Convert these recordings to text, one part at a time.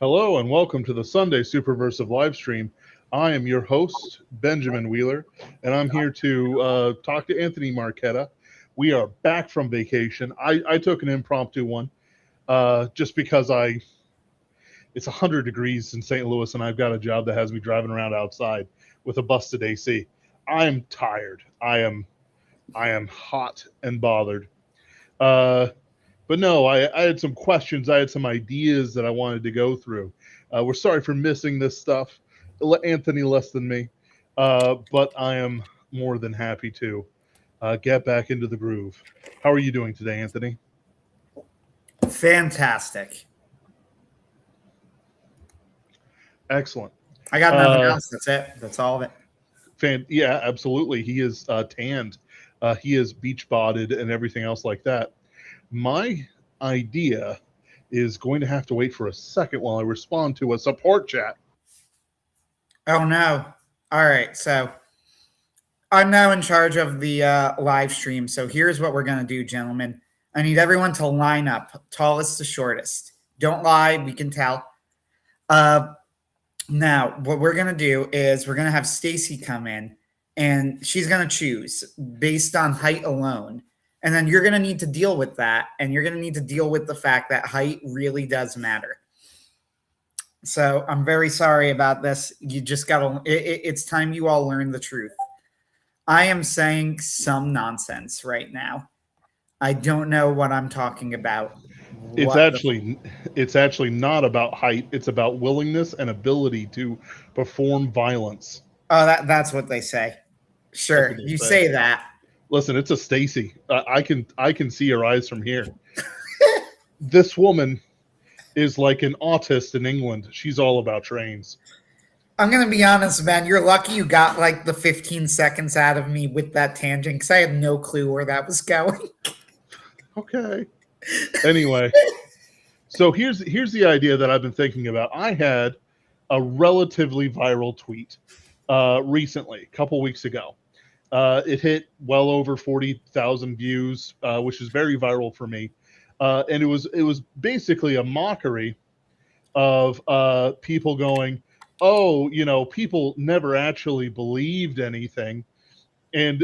Hello and welcome to the Sunday Superversive Livestream. I am your host, Benjamin Wheeler, and I'm here to talk to Anthony Marquetta. We are back from vacation. I took an impromptu one just because it's 100 degrees in St. Louis and I've got a job that has me driving around outside with a busted AC. I am tired. I am hot and bothered. Uh, but no, I had some questions. I had some ideas that I wanted to go through. We're sorry for missing this stuff. Anthony less than me. But I am more than happy to get back into the groove. How are you doing today, Anthony? Fantastic. Excellent. I got nothing Uh, else. That's it. That's all of it. yeah, absolutely. He is tanned. He is beach bodied and everything else like that. My idea is going to have to wait for a second while I respond to a support chat. Oh no. All right. So I'm now in charge of the live stream. So here's what we're gonna do, gentlemen. I need everyone to line up, tallest to shortest. Don't lie. We can tell. Uh, Now, what we're gonna do is we're gonna have Stacy come in, and she's gonna choose based on height alone. And then you're gonna need to deal with that, and you're gonna need to deal with the fact that height really does matter. So I'm very sorry about this. You just gotta. It's time you all learn the truth. I am saying some nonsense right now. I don't know what I'm talking about. it's What the? actually it's actually not about height. It's about willingness and ability to perform violence. Oh, that's what they say. That's what Sure, they you say. say that. Listen, it's a Stacy. I can see her eyes from here. This woman is like an autist in England. She's all about trains. I'm gonna be honest, man. You're lucky you got like the 15 seconds out of me with that tangent because I had no clue where that was going. Okay. Anyway, so here's the idea that I've been thinking about. I had a relatively viral tweet recently, a couple weeks ago. It hit well over 40,000 views, which is very viral for me. And it was basically a mockery of people going, "Oh, people never actually believed anything," and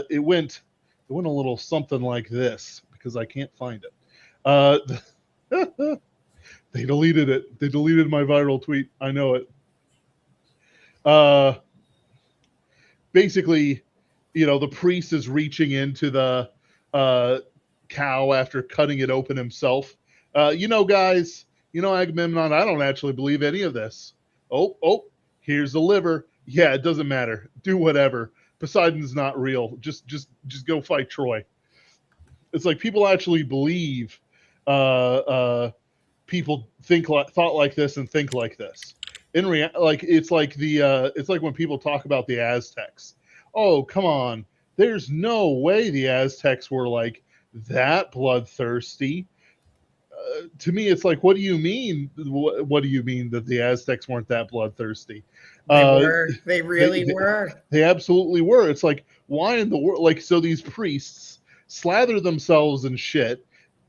it went a little something like this because I can't find it. Uh, they deleted it. They deleted my viral tweet. I know it. Uh, Basically, the priest is reaching into the uh, cow after cutting it open himself. Guys, Agamemnon, I don't actually believe any of this. Oh, here's the liver. Yeah, it doesn't matter. Do whatever. Poseidon's not real. Just go fight Troy. It's like people actually believe people thought like this and think like this. Like it's like when people talk about the Aztecs. Oh, come on. There's no way the Aztecs were like that bloodthirsty. To me, it's like, what do you mean? What do you mean that the Aztecs weren't that bloodthirsty? They Uh, were. They they, really they were. they absolutely were. It's like, why in the world? Like, so these priests slather themselves in shit,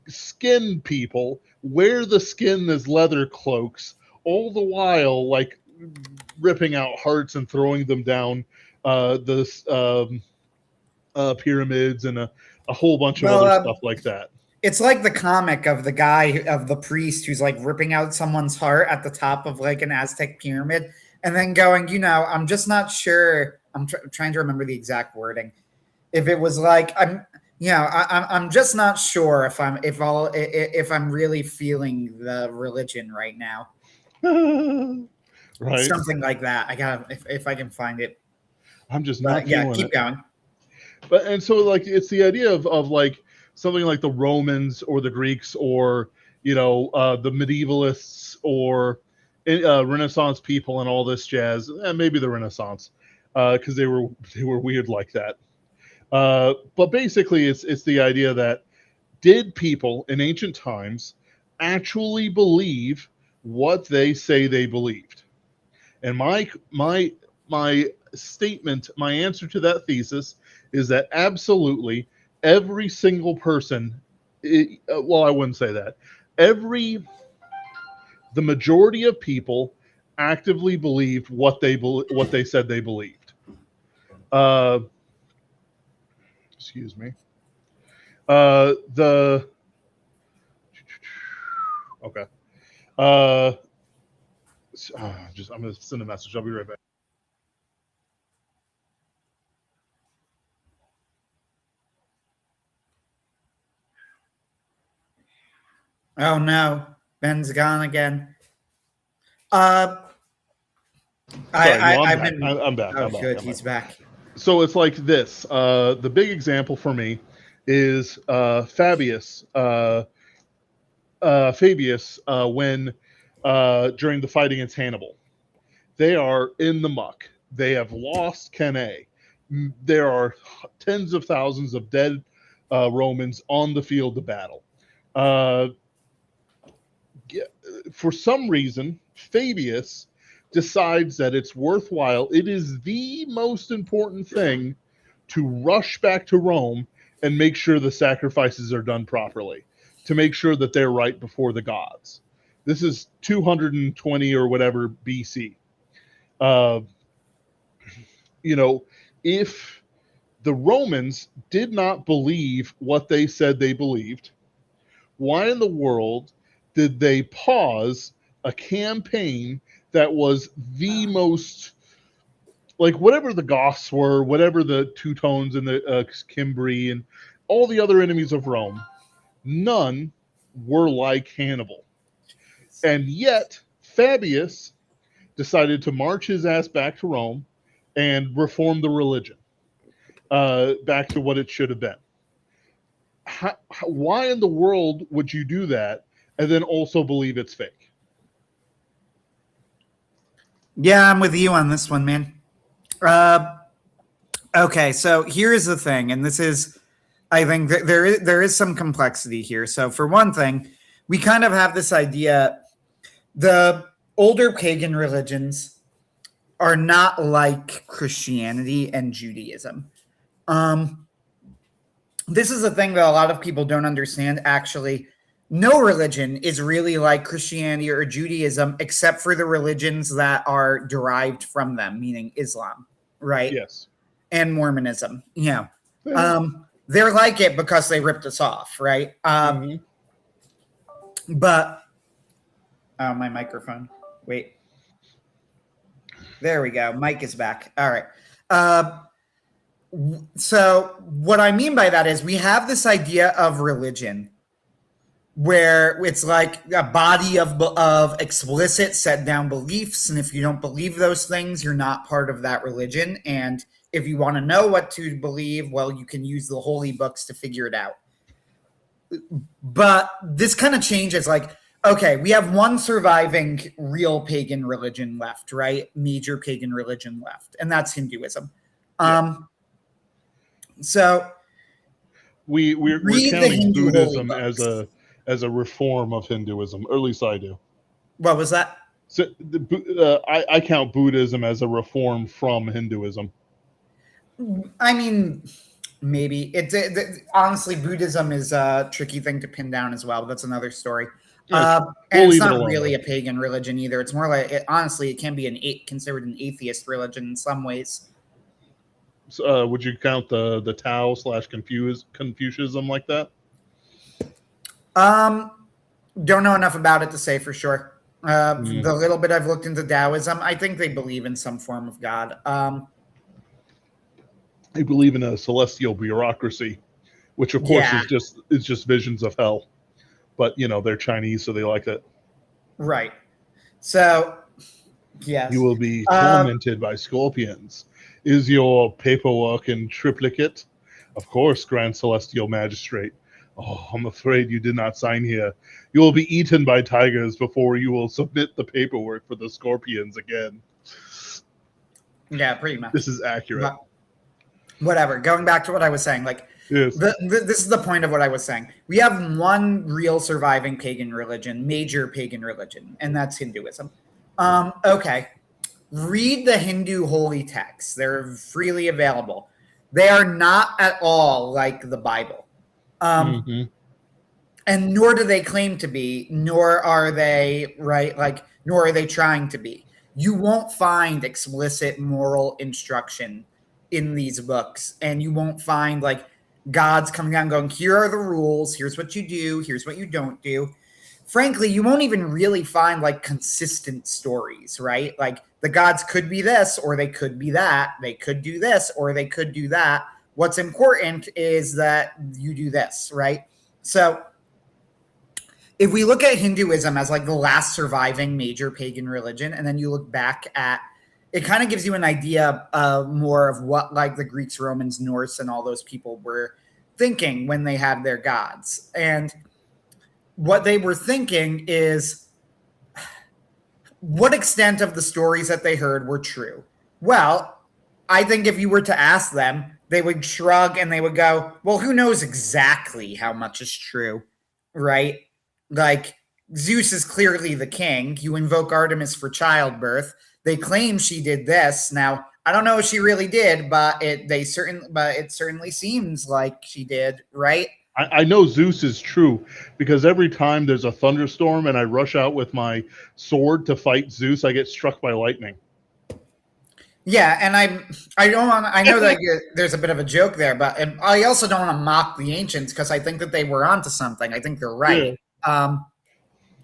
skin people, wear the skin as leather cloaks, all the while like ripping out hearts and throwing them down the pyramids and a whole bunch of Well, other stuff like that. it's like the comic of the guy of the priest who's like ripping out someone's heart at the top of like an Aztec pyramid, and then going, I'm just not sure. I'm trying to remember the exact wording. If it was like I'm just not sure if I'm really feeling the religion right now. Right? Something like that. I gotta if I can find it. I'm just not But yeah, feeling keep it. going. But and so like it's the idea of like something like the Romans or the Greeks or the medievalists or Renaissance people and all this jazz, and maybe the Renaissance because they were weird like that. But basically, it's the idea that did people in ancient times actually believe what they say they believed? And my statement, my answer to that thesis is that absolutely every single person, well, I wouldn't say that. Every the majority of people actively believed what they said they believed. Uh, excuse me. The okay. Uh, I'm gonna send a message. I'll be right back. Oh no, Ben's gone again. Sorry, No, I'm I've back. been. I'm back. Oh, I'm back. good, I'm back. he's back. So it's like this. The big example for me is Fabius when during the fight against Hannibal. They are in the muck. They have lost Cannae. There are tens of thousands of dead Romans on the field of battle. Uh, for some reason, Fabius decides that it's worthwhile. It is the most important thing to rush back to Rome and make sure the sacrifices are done properly, to make sure that they're right before the gods. This is 220 or whatever BC. Uh, you know, if the Romans did not believe what they said they believed, why in the world did they pause a campaign that was the most, like, whatever the Goths were, whatever the Teutones and the Cimbri and all the other enemies of Rome, none were like Hannibal. And yet, Fabius decided to march his ass back to Rome and reform the religion back to what it should have been. Why in the world would you do that and then also believe it's fake? Yeah, I'm with you on this one, man. Okay, so here's the thing, and this is, I think there is some complexity here. So for one thing, we kind of have this idea: the older pagan religions are not like Christianity and Judaism. This is a thing that a lot of people don't understand. Actually, no religion is really like Christianity or Judaism, except for the religions that are derived from them, meaning Islam, right? Yes. And Mormonism. They're like it because they ripped us off, right? But oh, my microphone. Wait. There we go. Mike is back. All right. So what I mean by that is we have this idea of religion where it's like a body of explicit set down beliefs, and if you don't believe those things, you're not part of that religion. And if you want to know what to believe, well, you can use the holy books to figure it out. But this kind of changes, like, okay, we have one surviving real pagan religion left, right? Major pagan religion left, and that's Hinduism. So we're counting Buddhism as a reform of Hinduism, or at least I do. What was that? So I count Buddhism as a reform from Hinduism. I mean, maybe honestly, Buddhism is a tricky thing to pin down as well. But that's another story. And it's not really a pagan religion either. It's more like, honestly, it can be considered an atheist religion in some ways. Would you count the Tao / Confucianism like that? Don't know enough about it to say for sure. The little bit I've looked into Taoism, I think they believe in some form of God. They believe in a celestial bureaucracy, which of course is just visions of hell. But they're Chinese, so they like it. Right. So, yes. You will be tormented by scorpions. Is your paperwork in triplicate? Of course, Grand Celestial Magistrate. Oh, I'm afraid you did not sign here. You will be eaten by tigers before you will submit the paperwork for the scorpions again. Yeah, pretty much. This is accurate. But whatever. Going back to what I was saying, like, yes. This is the point of what I was saying. We have one real surviving pagan religion, major pagan religion, and that's Hinduism. Okay. Read the Hindu holy texts. They're freely available. They are not at all like the Bible. And And nor do they claim to be, nor are they, right? Like, nor are they trying to be. You won't find explicit moral instruction in these books. And you won't find like gods coming down going, here are the rules. Here's what you do. Here's what you don't do. Frankly, you won't even really find like consistent stories, right? Like the gods could be this or they could be that. They could do this or they could do that. What's important is that you do this, right? So if we look at Hinduism as like the last surviving major pagan religion, and then you look back at it, kind of gives you an idea more of what like the Greeks, Romans, Norse, and all those people were thinking when they had their gods. And what they were thinking is what extent of the stories that they heard were true. Well, I think if you were to ask them, they would shrug and they would go, well, who knows exactly how much is true, right? Like Zeus is clearly the king. You invoke Artemis for childbirth. They claim she did this. Now, I don't know if she really did, but it certainly seems like she did, right? I know Zeus is true because every time there's a thunderstorm and I rush out with my sword to fight Zeus, I get struck by lightning. Yeah, and I know that there's a bit of a joke there, but I also don't want to mock the ancients because I think that they were onto something. I think they're right. Yeah.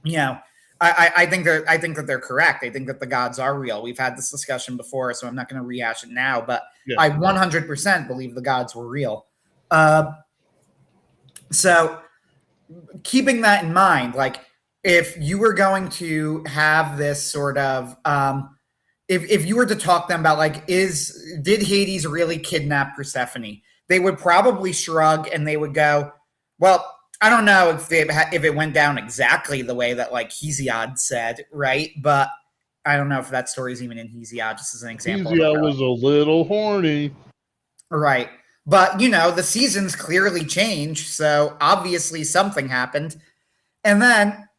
You know, I think that they're correct. I think that the gods are real. We've had this discussion before, so I'm not going to rehash it now. But yeah. I 100% believe the gods were real. So, keeping that in mind, like if you were going to have this sort of if you were to talk to them about like did Hades really kidnap Persephone, they would probably shrug and they would go, well, I don't know if it went down exactly the way that like Hesiod said, right? But I don't know if that story is even in Hesiod, just as an example. Hesiod was a little horny. Right. But, you know, the seasons clearly change, so obviously something happened. And then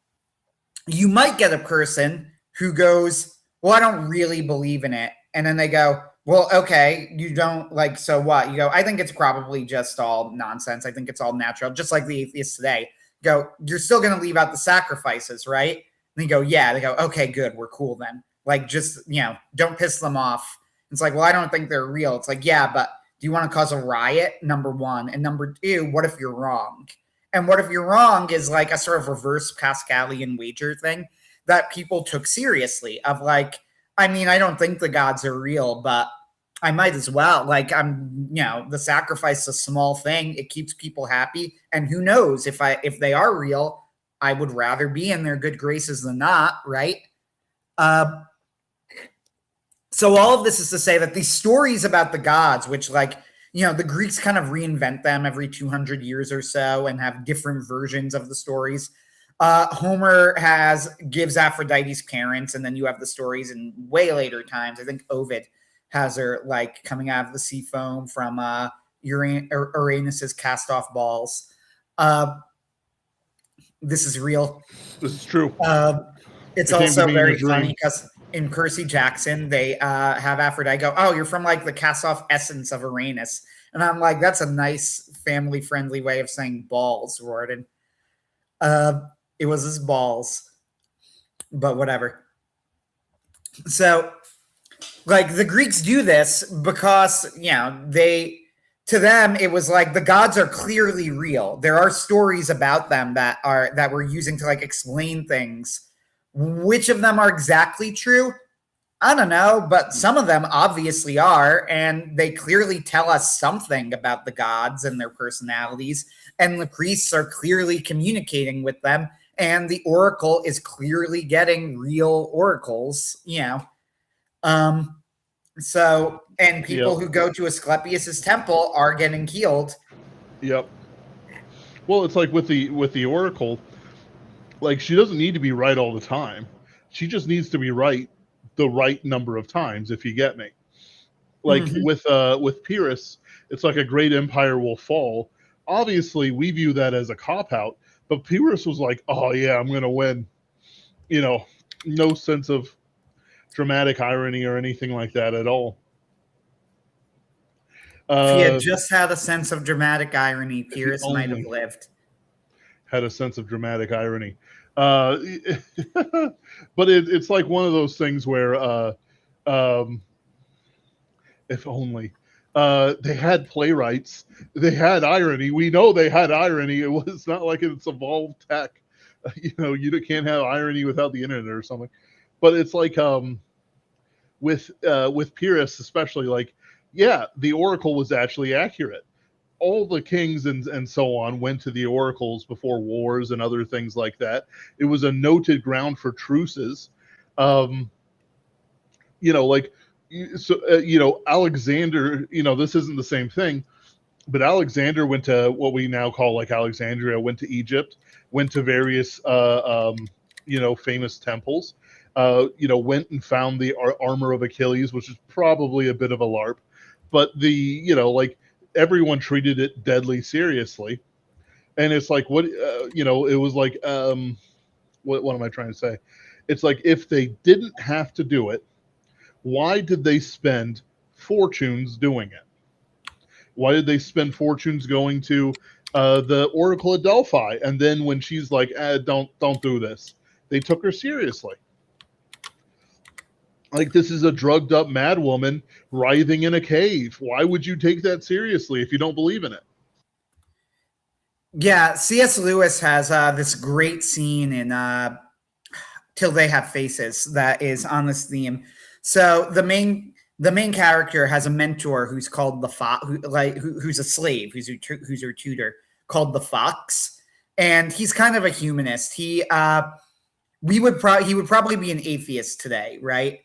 you might get a person who goes, well, I don't really believe in it. And then they go, well, okay, you don't like, so what? You go, I think it's probably just all nonsense. I think it's all natural, just like the atheists today. Go, you're still going to leave out the sacrifices, right? And they go, yeah. They go, okay, good. We're cool then. Like, just, you know, don't piss them off. It's like, well, I don't think they're real. It's like, yeah, but do you want to cause a riot? Number one. And number two, what if you're wrong? And what if you're wrong is like a sort of reverse Pascalian wager thing that people took seriously of like, I mean, I don't think the gods are real, but I might as well. Like, the sacrifice is a small thing. It keeps people happy. And who knows if they are real, I would rather be in their good graces than not. Right. So all of this is to say that these stories about the gods, which like, the Greeks kind of reinvent them every 200 years or so and have different versions of the stories. Homer gives Aphrodite's parents, and then you have the stories in way later times. I think Ovid has her like coming out of the sea foam from Uranus's cast off balls. This is real. This is true. It's also very funny because in Percy Jackson, they have Aphrodite go, oh, you're from like the cast off essence of Uranus. And I'm like, that's a nice family friendly way of saying balls, Warden. It was his balls, but whatever. So, like, the Greeks do this because, to them, it was like the gods are clearly real. There are stories about them that we're using to like explain things. Which of them are exactly true? I don't know, but some of them obviously are, and they clearly tell us something about the gods and their personalities, and the priests are clearly communicating with them, and the oracle is clearly getting real oracles, So, and people who go to Asclepius's temple are getting healed. Yep. Well, it's like with the oracle, like she doesn't need to be right all the time. She just needs to be right the right number of times, if you get me. Like with Pyrrhus, it's like a great empire will fall. Obviously, we view that as a cop-out, but Pyrrhus was like, oh yeah, I'm going to win. No sense of dramatic irony or anything like that at all. If he had just had a sense of dramatic irony, Pyrrhus might have lived. had a sense of dramatic irony. Uh, but it's like one of those things where, um, if only they had playwrights, they had irony. We know they had irony. It was not like it's evolved tech. You can't have irony without the internet or something. But it's like with Pyrrhus especially, like, yeah, the oracle was actually accurate. All the kings and so on went to the oracles before wars and other things like that. It was a noted ground for truces. Um, like, so Alexander. This isn't the same thing, but Alexander went to what we now call like Alexandria. Went to Egypt. Went to various famous temples. Went and found the armor of Achilles, which is probably a bit of a LARP, but like, everyone treated it deadly seriously. And it's like, what, it was like, what am I trying to say? It's like, if they didn't have to do it, why did they spend fortunes doing it? Why did they spend fortunes going to the Oracle at Delphi? And then when she's like, don't do this, they took her seriously. Like, this is a drugged up mad woman writhing in a cave. Why would you take that seriously if you don't believe in it? Yeah, C.S. Lewis has this great scene in Till They Have Faces that is on this theme. So the main character has a mentor who's called the Fox, who's a slave, who's her tutor, called the Fox, and he's kind of a humanist. He would probably be an atheist today, right?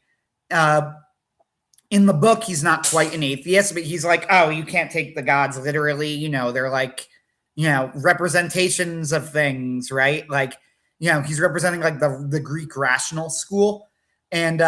In the book, he's not quite an atheist, but he's like, oh, you can't take the gods literally. They're like, representations of things, right? Like, he's representing like the Greek rational school. And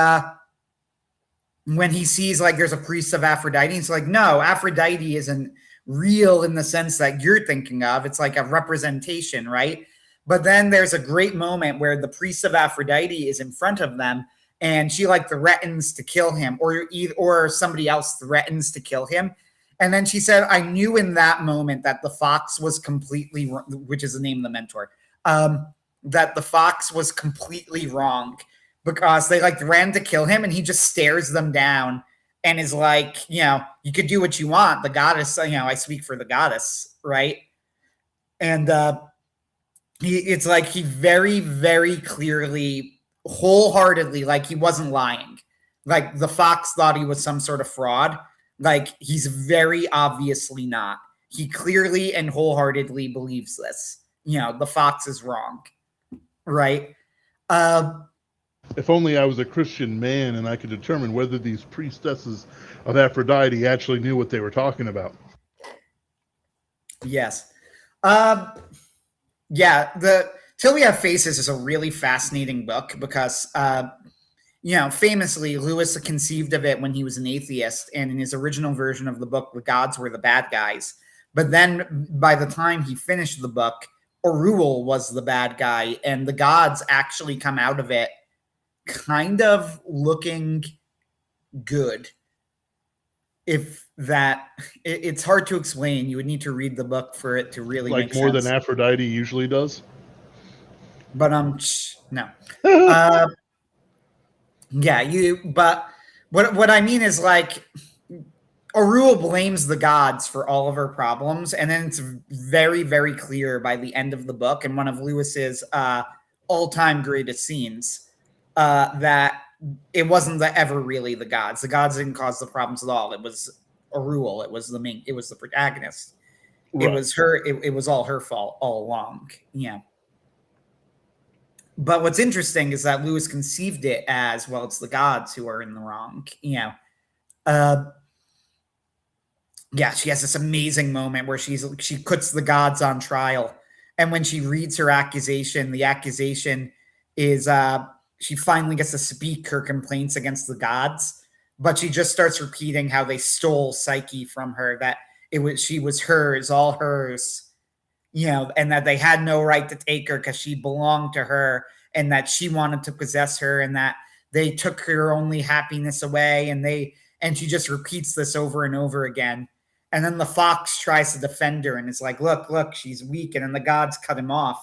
when he sees like there's a priest of Aphrodite, he's like, no, Aphrodite isn't real in the sense that you're thinking of. It's like a representation, right? But then there's a great moment where the priest of Aphrodite is in front of them, and she like threatens to kill him, or somebody else threatens to kill him. And then she said, I knew in that moment that the Fox was completely, which is the name of the mentor, that the Fox was completely wrong, because they like ran to kill him, and he just stares them down and is like, you could do what you want. The goddess, I speak for the goddess, right? And it's like he very, very clearly, wholeheartedly, like he wasn't lying. Like the Fox thought he was some sort of fraud. Like he's very obviously not. He clearly and wholeheartedly believes this. The Fox is wrong, right? If only I was a Christian man and I could determine whether these priestesses of Aphrodite actually knew what they were talking about. Yes. Yeah, the Till We Have Faces is a really fascinating book because, famously, Lewis conceived of it when he was an atheist, and in his original version of the book, the gods were the bad guys. But then by the time he finished the book, Orul was the bad guy, and the gods actually come out of it kind of looking good. If that, it's hard to explain. You would need to read the book for it to really like make more sense. than Aphrodite usually does. But no. Yeah, but what I mean is, like, Orul blames the gods for all of her problems, and then it's very, very clear by the end of the book, and one of Lewis's all-time greatest scenes, that it wasn't ever really the gods. The gods didn't cause the problems at all. It was Orul. It was the protagonist. Right. It was her. It was all her fault all along. Yeah. But what's interesting is that Lewis conceived it as, well, it's the gods who are in the wrong. Yeah, she has this amazing moment where she puts the gods on trial, and when she reads her accusation, the accusation is she finally gets to speak her complaints against the gods, but she just starts repeating how they stole Psyche from her, that she was hers, all hers, and that they had no right to take her because she belonged to her, and that she wanted to possess her, and that they took her only happiness away, and she just repeats this over and over again. And then the fox tries to defend her and is like, look, she's weak. And then the gods cut him off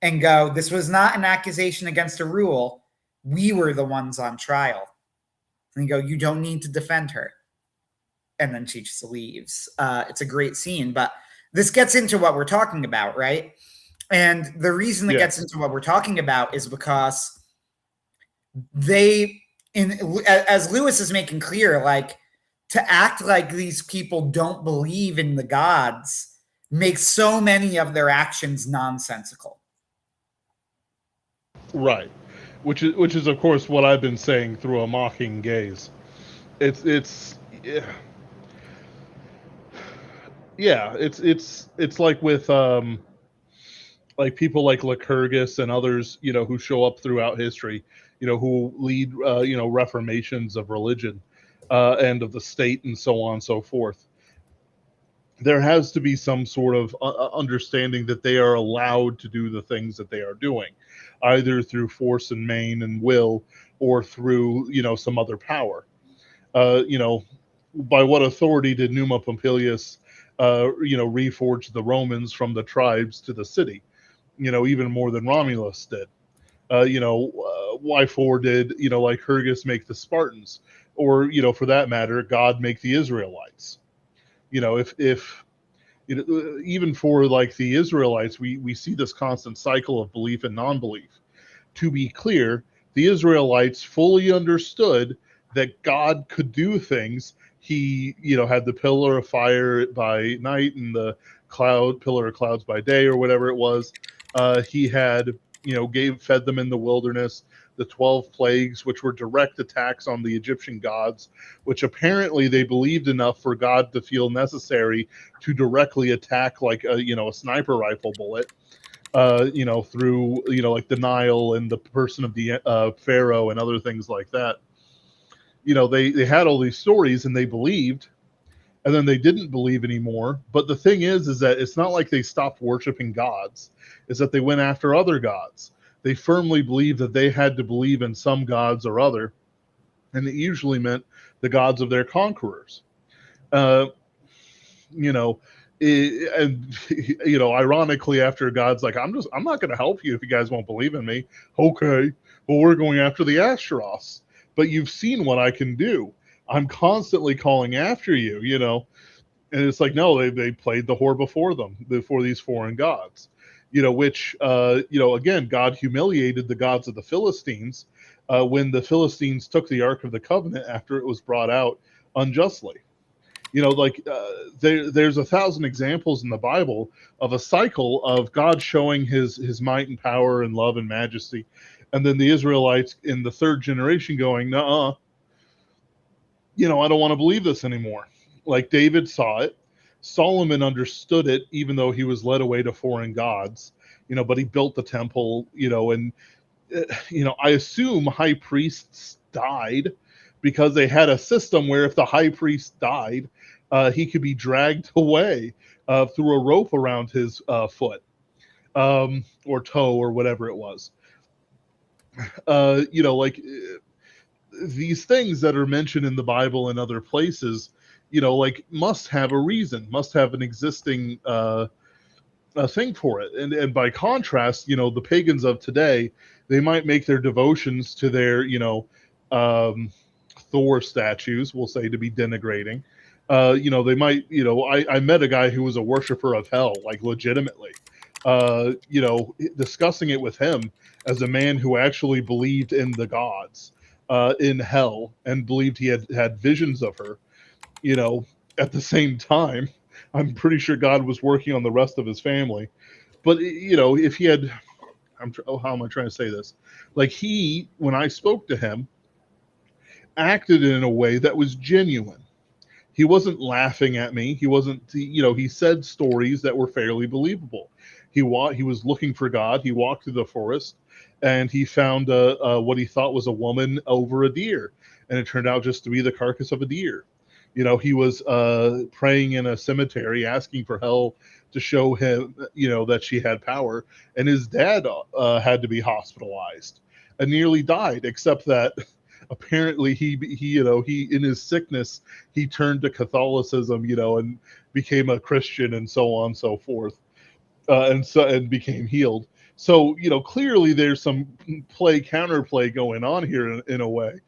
and go, this was not an accusation against a rule. We were the ones on trial. And you go, you don't need to defend her. And then she just leaves. It's a great scene. But this gets into what we're talking about, right? And the reason it gets into what we're talking about is because as Lewis is making clear, like, to act like these people don't believe in the gods makes so many of their actions nonsensical. Right. Which is of course what I've been saying through a mocking gaze. It's like with like people like Lycurgus and others, who show up throughout history, who lead reformations of religion and of the state and so on and so forth. There has to be some sort of understanding that they are allowed to do the things that they are doing, either through force and main and will, or through some other power. By what authority did Numa Pompilius reforge the Romans from the tribes to the city? Even more than Romulus did. Why for did Lycurgus make the Spartans, or for that matter, God make the Israelites? If even for like the Israelites, we see this constant cycle of belief and non-belief. To be clear, the Israelites fully understood that God could do things. He, had the pillar of fire by night and the pillar of clouds by day, or whatever it was. He had, fed them in the wilderness, the 12 plagues, which were direct attacks on the Egyptian gods, which apparently they believed enough for God to feel necessary to directly attack, like a sniper rifle bullet, through, like the Nile and the person of the Pharaoh and other things like that. They had all these stories and they believed, and then they didn't believe anymore. But the thing is that it's not like they stopped worshiping gods. It's that they went after other gods. They firmly believed that they had to believe in some gods or other, and it usually meant the gods of their conquerors. And ironically, after God's like, I'm not going to help you if you guys won't believe in me. Okay, well, we're going after the Ashtaroths, but you've seen what I can do. I'm constantly calling after you, and it's like, no, they played the whore before these foreign gods, which, again, God humiliated the gods of the Philistines when the Philistines took the Ark of the Covenant after it was brought out unjustly. There's 1,000 examples in the Bible of a cycle of God showing his might and power and love and majesty, and then the Israelites in the third generation going, nuh-uh, I don't want to believe this anymore. Like David saw it. Solomon understood it, even though he was led away to foreign gods, but he built the temple, and, I assume high priests died because they had a system where if the high priest died, he could be dragged away through a rope around his foot or toe or whatever it was. These things that are mentioned in the Bible and other places, must have a reason, must have an existing thing for it. And by contrast, the pagans of today, they might make their devotions to their, Thor statues, we'll say, to be denigrating. They might, I met a guy who was a worshiper of hell, like legitimately, discussing it with him as a man who actually believed in the gods, in hell, and believed he had visions of her. At the same time, I'm pretty sure God was working on the rest of his family. But, if he had, how am I trying to say this? Like when I spoke to him, acted in a way that was genuine. He wasn't laughing at me. He wasn't, he said stories that were fairly believable. He was looking for God. He walked through the forest and he found what he thought was a woman over a deer. And it turned out just to be the carcass of a deer. He was praying in a cemetery, asking for hell to show him, that she had power. And his dad had to be hospitalized and nearly died, except that apparently he in his sickness he turned to Catholicism, and became a Christian and so on and so forth, and became healed. So clearly there's some counterplay going on here in a way.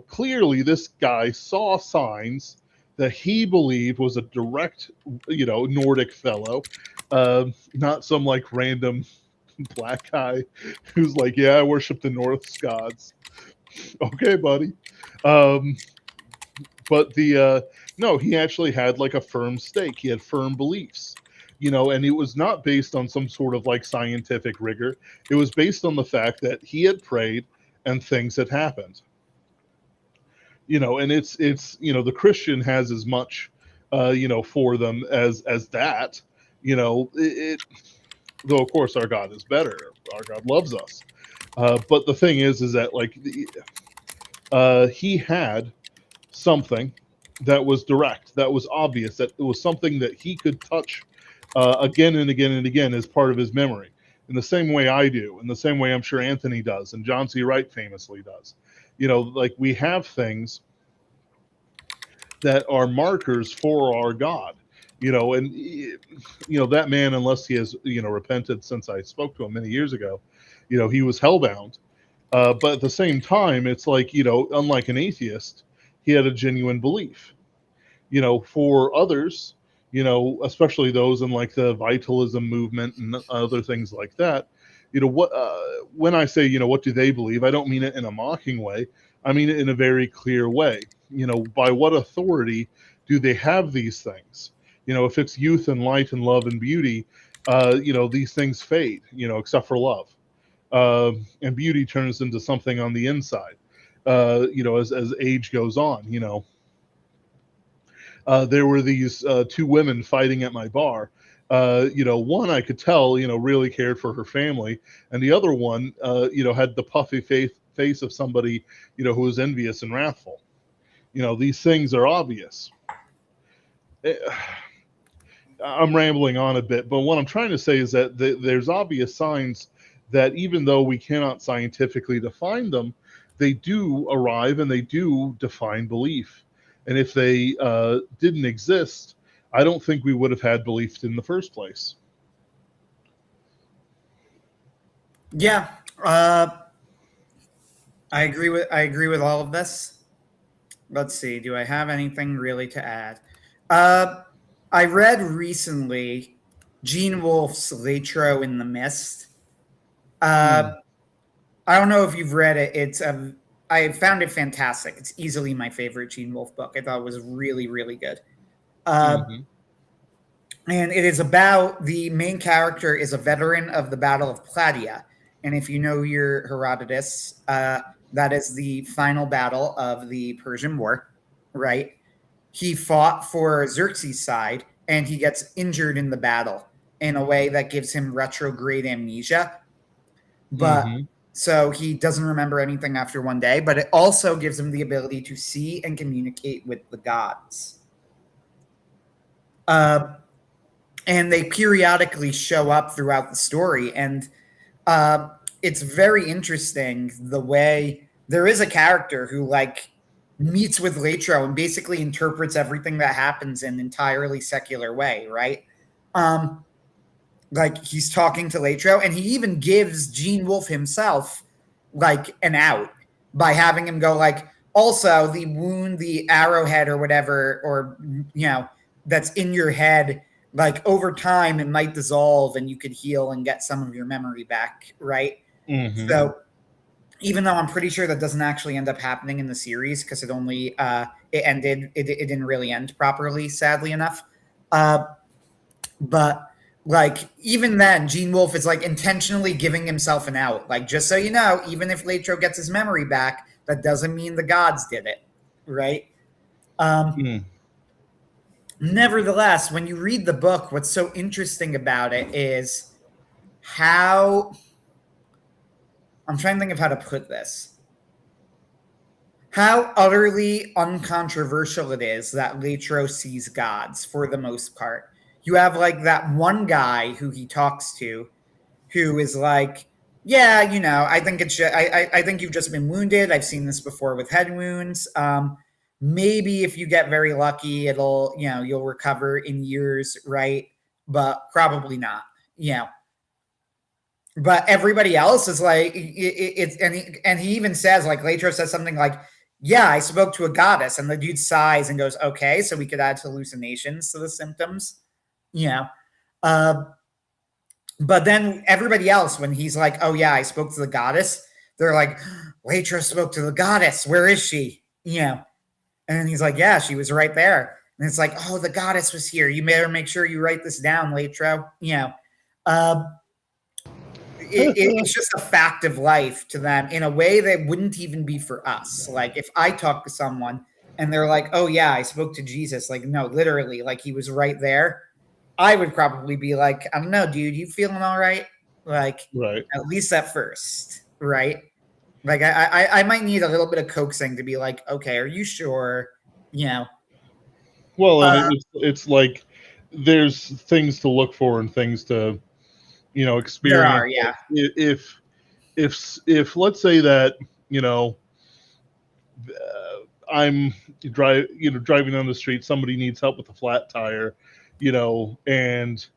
Clearly this guy saw signs that he believed was a direct, Nordic fellow, not some like random black guy who's like, yeah, I worship the Norse gods. Okay, buddy. Um, but no, he actually had like a firm stake. He had firm beliefs, and it was not based on some sort of like scientific rigor. It was based on the fact that he had prayed and things had happened. And it's the Christian has as much, for them as that. Though of course our God is better. Our God loves us. But the thing is that like he had something that was direct, that was obvious, that it was something that he could touch again and again and again as part of his memory. In the same way I do, in the same way I'm sure Anthony does, and John C. Wright famously does. Like we have things that are markers for our God. And that man, unless he has repented since I spoke to him many years ago, he was hellbound. But at the same time, it's like unlike an atheist, he had a genuine belief. For others, especially those in like the vitalism movement and other things like that, what when I say what do they believe, I don't mean it in a mocking way. I mean it in a very clear way. By what authority do they have these things? If it's youth and light and love and beauty, these things fade, except for love. And beauty turns into something on the inside, as age goes on. There were these two women fighting at my bar. One I could tell, really cared for her family, and the other one, had the puffy face of somebody, who was envious and wrathful. These things are obvious. I'm rambling on a bit, but what I'm trying to say is that there's obvious signs that even though we cannot scientifically define them, they do arrive and they do define belief. And if they didn't exist, I don't think we would have had belief in the first place. Yeah, I agree with all of this. Let's see. Do I have anything really to add? I read recently Gene Wolfe's Latro in the Mist. I don't know if you've read it. I found it fantastic. It's easily my favorite Gene Wolfe book. I thought it was really, really good. And it is about the main character is a veteran of the Battle of Plataea. And if you know your Herodotus, that is the final battle of the Persian War, right? He fought for Xerxes' side, and he gets injured in the battle in a way that gives him retrograde amnesia. But so he doesn't remember anything after one day, but it also gives him the ability to see and communicate with the gods. And they periodically show up throughout the story, and it's very interesting the way there is a character who like meets with Latro and basically interprets everything that happens in an entirely secular way, right? Like he's talking to Latro, and he even gives Gene Wolfe himself like an out by having him go like, also the wound, the arrowhead or whatever, or that's in your head, like over time it might dissolve and you could heal and get some of your memory back, right? So even though I'm pretty sure that doesn't actually end up happening in the series because it only it didn't really end properly, sadly enough. But like even then, Gene Wolfe is like intentionally giving himself an out. Like, just so you know, even if Latro gets his memory back, that doesn't mean the gods did it, right? Nevertheless, when you read the book, what's so interesting about it is how I'm trying to think of how to put this. How utterly uncontroversial it is that Latro sees gods for the most part. You have like that one guy who he talks to who is like, Yeah, I think it's I think you've just been wounded. I've seen this before with head wounds. Maybe if you get very lucky, it'll you'll recover in years, right? But probably not. But everybody else is like it's and he even says like Latro says something like, "Yeah, I spoke to a goddess," and the dude sighs and goes, "Okay, so we could add hallucinations to the symptoms." You know, uh, but then everybody else, when he's like, "Oh yeah, I spoke to the goddess," they're like, "Latro spoke to the goddess. Where is she?" And he's like, "Yeah, she was right there." And it's like, "Oh, the goddess was here. You better make sure you write this down, Latro." Uh, it's just a fact of life to them in a way that wouldn't even be for us. Like if I talk to someone and they're like, "Oh yeah, I spoke to Jesus," like no, literally, like he was right there. I would probably be like, "I don't know, dude, you feeling all right?" Like Right. at least at first, right? Like I might need a little bit of coaxing to be like, "Okay, are you sure?" You know. Well, and Uh, it's like there's things to look for and things to there experience. are, yeah. If let's say that you know I'm driving on the street, somebody needs help with a flat tire, and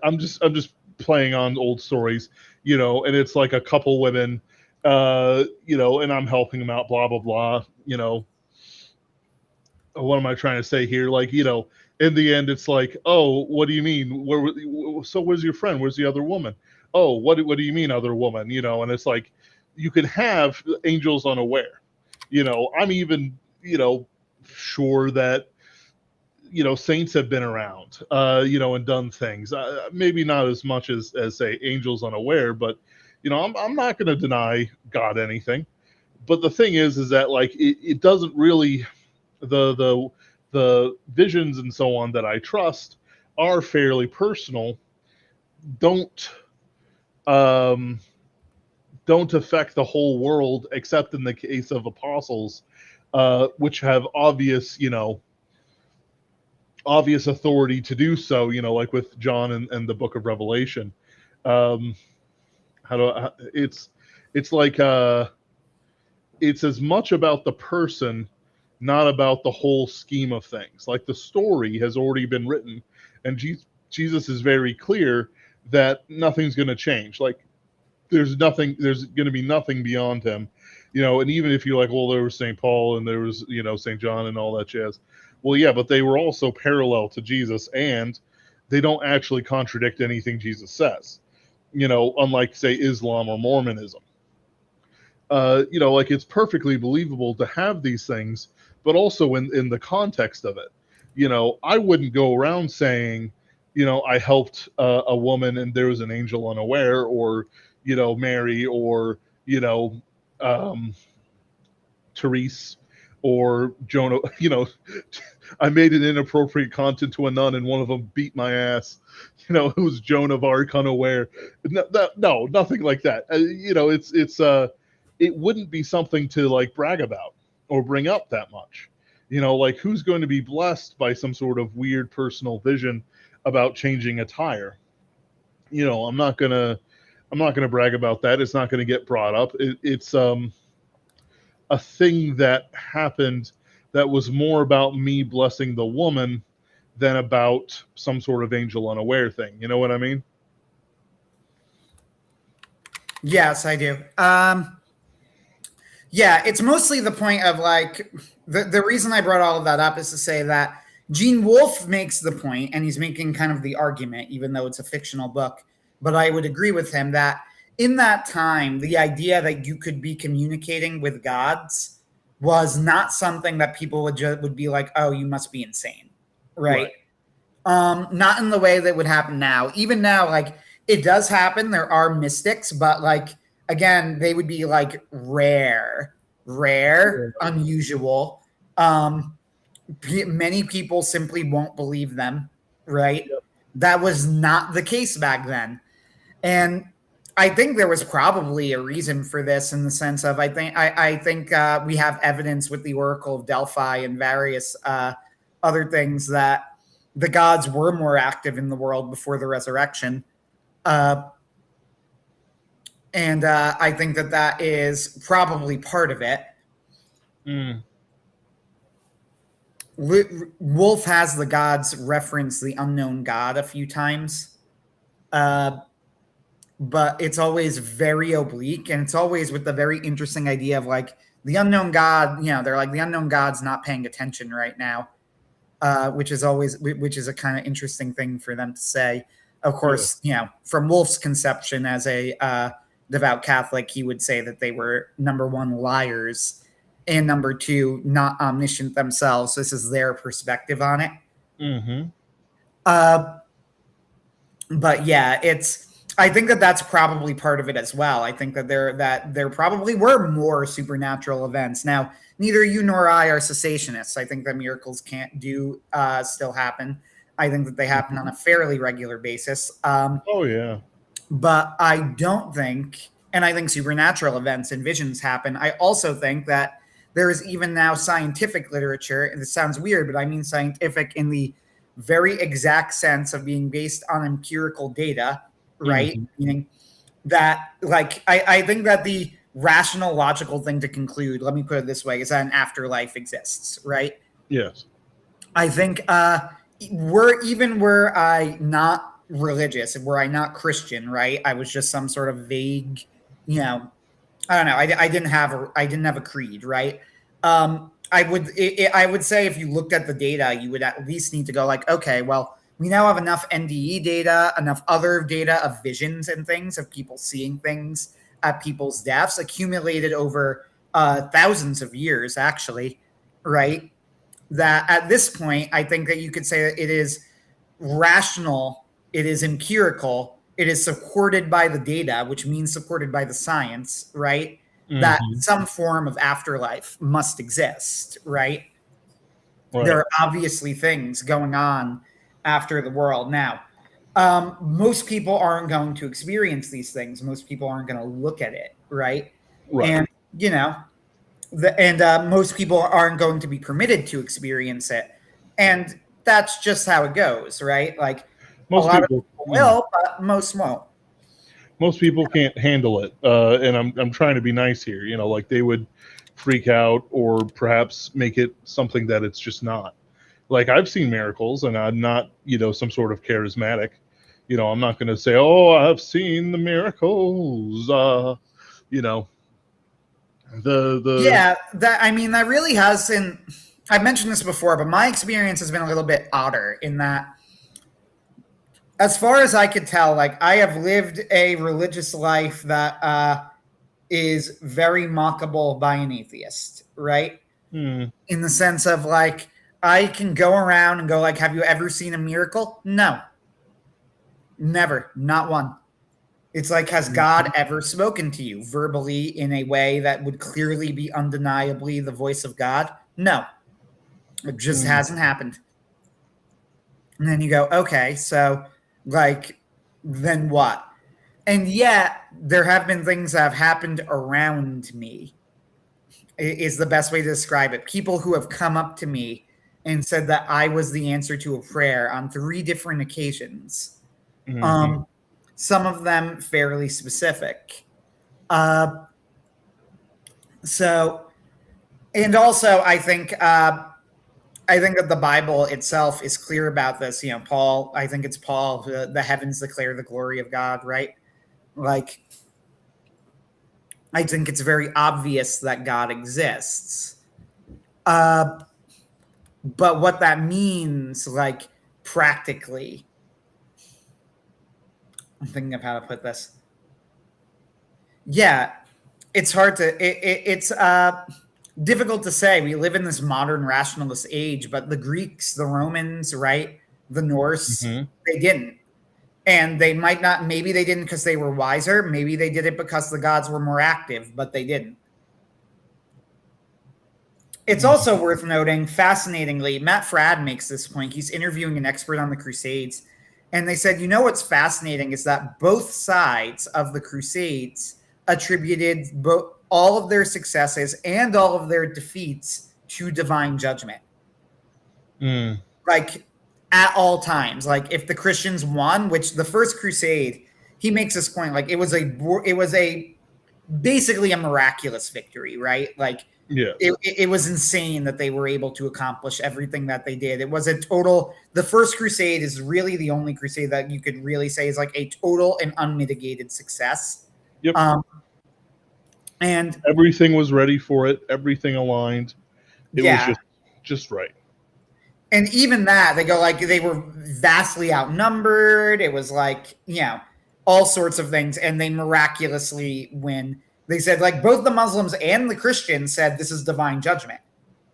I'm just playing on old stories, and it's like a couple women, and I'm helping them out, blah blah blah, what am I trying to say here? Like, in the end, it's like, oh, what do you mean? So where's your friend? Where's the other woman? Oh, what do you mean, other woman? And it's like, you can have angels unaware. I'm even, sure that, saints have been around, and done things. Maybe not as much as say angels unaware, but, I'm not going to deny God anything. But the thing is that like it doesn't really the visions and so on that I trust are fairly personal. Don't um, don't affect the whole world, except in the case of apostles, which have obvious authority to do so. Like with John and the Book of Revelation. Um, it's like it's as much about the person, not about the whole scheme of things. Like the story has already been written, and Jesus is very clear that nothing's going to change. Like there's going to be nothing beyond him. And even if you're like, well, there was St. Paul and there was, St. John and all that jazz. Well, yeah, but they were also parallel to Jesus, and they don't actually contradict anything Jesus says. Unlike say Islam or Mormonism. Like it's perfectly believable to have these things, but also in the context of it. I wouldn't go around saying, I helped a woman and there was an angel unaware, or, Mary, or, um, Therese, or Jonah, I made an inappropriate content to a nun and one of them beat my ass. It was Joan of Arc unaware. No, nothing like that. It wouldn't be something to like brag about or bring up that much. Like who's going to be blessed by some sort of weird personal vision about changing a tire? I'm not gonna brag about that. It's not gonna get brought up. It's a thing that happened that was more about me blessing the woman than about some sort of angel unaware thing. You know what I mean? Yes, I do. Yeah, it's mostly the point of like the reason I brought all of that up is to say that Gene Wolfe makes the point, and he's making kind of the argument, even though it's a fictional book. But I would agree with him that in that time, the idea that you could be communicating with gods was not something that people would be like, "Oh, you must be insane," right? Right. Not in the way that would happen now. Even now, like it does happen. There are mystics, but like again, they would be like rare, unusual. Um, Many people simply won't believe them, right? Yep. That was not the case back then. And I think there was probably a reason for this in the sense of I think we have evidence with the Oracle of Delphi and various other things that the gods were more active in the world before the resurrection. Uh, And I think that that is probably part of it. Mm. Wolf has the gods reference the unknown god a few times, but it's always very oblique, and it's always with the very interesting idea of like the unknown god. You know, they're like the unknown god's not paying attention right now, which is a kind of interesting thing for them to say. Of course, you know, from Wolf's conception as a devout Catholic, he would say that they were number one liars and number two not omniscient themselves. This is their perspective on it. Mm-hmm. But yeah, it's. I think that that's probably part of it as well. I think that there probably were more supernatural events. Now, neither you nor I are cessationists. I think that miracles can't do still happen. I think that they happen on a fairly regular basis. Oh yeah. But I don't think, and I think supernatural events and visions happen. I also think that there is even now scientific literature, and it sounds weird, but I mean scientific in the very exact sense of being based on empirical data, right? Mm-hmm. Meaning that, like, I think that the rational, logical thing to conclude, let me put it this way, is that an afterlife exists, right? Yes. I think were I not religious, were I not Christian, right? I was just some sort of vague, you know, I don't know. I didn't have a creed, right? I would say if you looked at the data, you would at least need to go like, okay, well, we now have enough NDE data, enough other data of visions and things of people seeing things at people's deaths accumulated over thousands of years, actually, right? That at this point, I think that you could say that it is rational, it is empirical, it is supported by the data, which means supported by the science, right? Mm-hmm. That some form of afterlife must exist, right? Right. There are obviously things going on after the world. Now, most people aren't going to experience these things. Most people aren't going to look at it, right? Right. And, you know, most people aren't going to be permitted to experience it. And that's just how it goes, right? Like Most a lot people of people will, but most won't. Most people can't handle it, and I'm trying to be nice here. You know, like they would freak out or perhaps make it something that it's just not. Like I've seen miracles, and I'm not, you know, some sort of charismatic. You know, I'm not going to say, "Oh, I've seen the miracles." You know, Yeah, that really has. And I've mentioned this before, but my experience has been a little bit odder in that, as far as I could tell, like I have lived a religious life that is very mockable by an atheist, right? In the sense of like I can go around and go like, "Have you ever seen a miracle?" No, never, not one. It's like, has God ever spoken to you verbally in a way that would clearly be undeniably the voice of God? No, it just hasn't happened. And then you go, okay, so like, then what? And yet, there have been things that have happened around me, is the best way to describe it. People who have come up to me and said that I was the answer to a prayer on 3 different occasions. Some of them fairly specific. So, and also, I think that the Bible itself is clear about this. You know, Paul. I think it's Paul. The heavens declare the glory of God, right? Like, I think it's very obvious that God exists. But what that means, like practically, I'm thinking of how to put this. Yeah, it's hard to. It's difficult to say. We live in this modern rationalist age, but the Greeks, the Romans, right, the Norse, they didn't, and they might not. Maybe they didn't because they were wiser. Maybe they did it because the gods were more active, but they didn't. It's also worth noting, fascinatingly, Matt Fradd makes this point. He's interviewing an expert on the Crusades. And they said, you know what's fascinating is that both sides of the Crusades attributed all of their successes and all of their defeats to divine judgment. Like at all times. Like if the Christians won, which the First Crusade he makes this point, like it was a basically a miraculous victory, right? Like Yes. it was insane that they were able to accomplish everything that they did. It was a total. The First Crusade is really the only crusade that you could really say is like a total and unmitigated success. Yep. And everything was ready for it. Everything aligned. It yeah, was just right. and even that, they go like they were vastly outnumbered. It was like, all sorts of things, and they miraculously win. They said like both the Muslims and the Christians said this is divine judgment,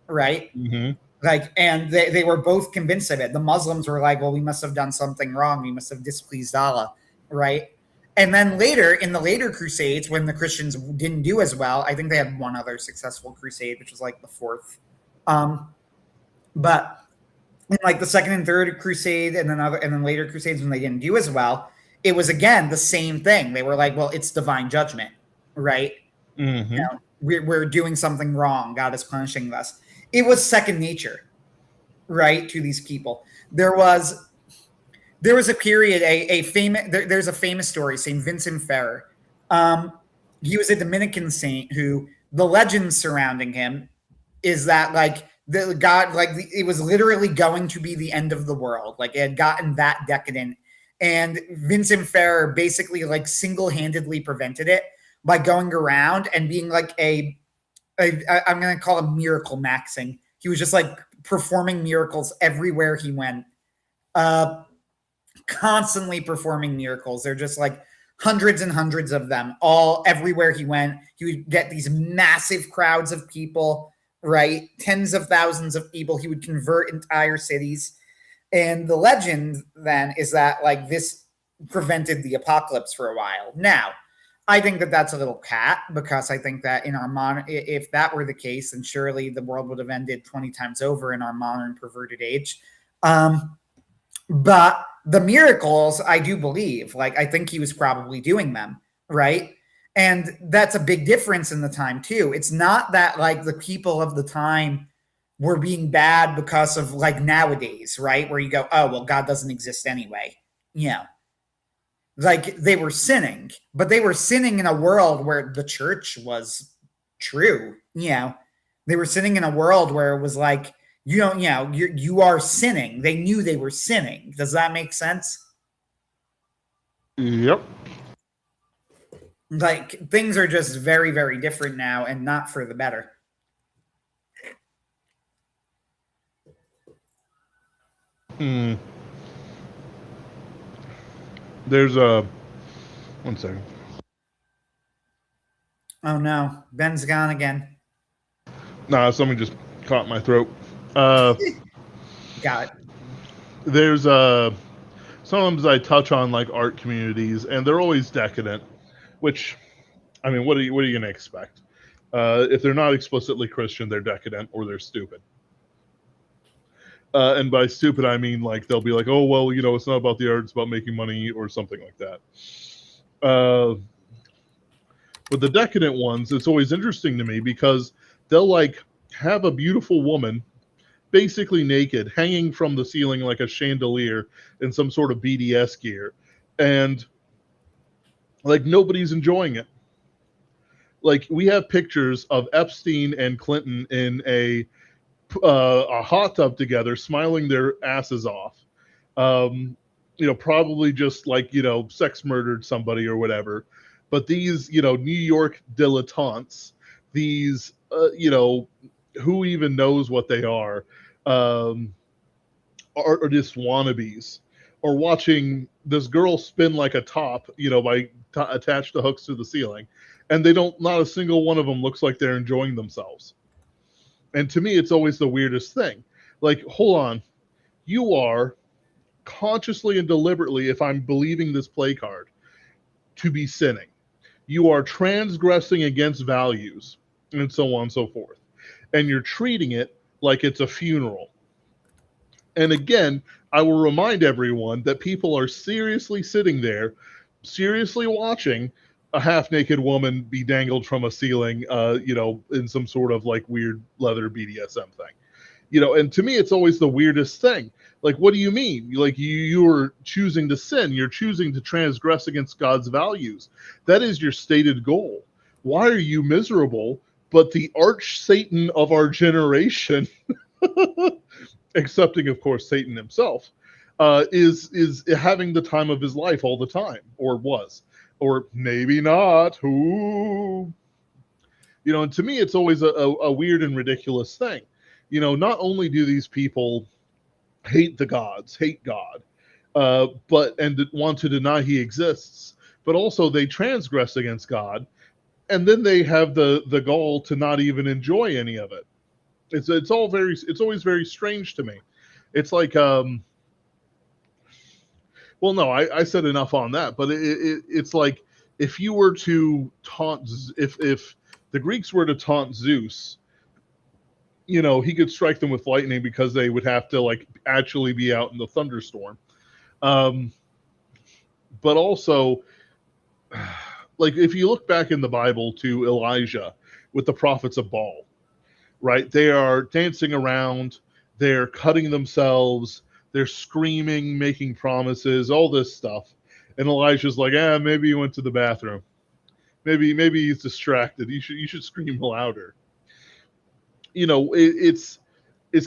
right? Mm-hmm. Like, and they were both convinced of it. The Muslims were like, well, we must have done something wrong. We must have displeased Allah, right? And then later, in the later crusades, when the Christians didn't do as well, I think they had one other successful crusade, which was like the fourth. But in like the second and third crusade, and then later crusades when they didn't do as well, it was again the same thing. They were like, well, it's divine judgment, right? Mm-hmm. We're doing something wrong. God is punishing us. It was second nature, right, to these people. There was a period, there's a famous story, Saint Vincent Ferrer. He was a Dominican saint who the legends surrounding him is that like the God, like it was literally going to be the end of the world. Like it had gotten that decadent. And Vincent Ferrer basically like single-handedly prevented it by going around and being like I'm going to call him miracle maxing. He was just like performing miracles everywhere he went, constantly performing miracles. They're just like hundreds and hundreds of them, all everywhere he went. He would get these massive crowds of people, right? Tens of thousands of people. He would convert entire cities. And the legend then is that like this prevented the apocalypse for a while. Now, I think that that's a little cat, because I think that in our if that were the case, then surely the world would have ended 20 times over in our modern perverted age. But the miracles, I do believe, like I think he was probably doing them, right? And that's a big difference in the time too. It's not that like the people of the time were being bad because of like nowadays, right? Where you go, oh, well, God doesn't exist anyway. Like they were sinning, but they were sinning in a world where the church was true. They were sinning in a world where it was like, you are sinning. They knew they were sinning. Does that make sense? Yep. Like things are just very, very different now, and not for the better. There's one second. Oh no, Ben's gone again. Nah, something just caught my throat. Got it. There's sometimes I touch on like art communities, and they're always decadent. Which, I mean, what are you gonna expect? If they're not explicitly Christian, they're decadent or they're stupid. And by stupid, I mean like they'll be like, oh well, it's not about the art; it's about making money or something like that. But the decadent ones, it's always interesting to me because they'll like have a beautiful woman, basically naked, hanging from the ceiling like a chandelier in some sort of BDS gear, and like nobody's enjoying it. Like we have pictures of Epstein and Clinton in a hot tub together, smiling their asses off. Probably just like sex murdered somebody or whatever. But these New York dilettantes, these who even knows what they are just wannabes, or watching this girl spin like a top, by attached to hooks to the ceiling, and not a single one of them looks like they're enjoying themselves. And to me, it's always the weirdest thing. Like, hold on, you are consciously and deliberately, if I'm believing this play card, to be sinning. You are transgressing against values, and so on and so forth. And you're treating it like it's a funeral. And again, I will remind everyone that people are seriously sitting there, seriously watching a half-naked woman be dangled from a ceiling, in some sort of like weird leather BDSM thing. And to me, it's always the weirdest thing. Like, what do you mean? Like, you're choosing to sin. You're choosing to transgress against God's values. That is your stated goal. Why are you miserable? But the arch Satan of our generation, excepting, of course, Satan himself, is having the time of his life all the time, or was, or maybe not. Who, and to me, it's always a weird and ridiculous thing. Not only do these people hate the gods, hate God, and want to deny he exists, but also they transgress against God, and then they have the gall to not even enjoy any of it. It's always very strange to me. It's like, well, no, I said enough on that, but it's like if you were to taunt, if the Greeks were to taunt Zeus, he could strike them with lightning because they would have to like actually be out in the thunderstorm. But also, like if you look back in the Bible to Elijah with the prophets of Baal, right? They are dancing around, they're cutting themselves, they're screaming, making promises, all this stuff. And Elijah's like, maybe he went to the bathroom. Maybe he's distracted. You should scream louder. It's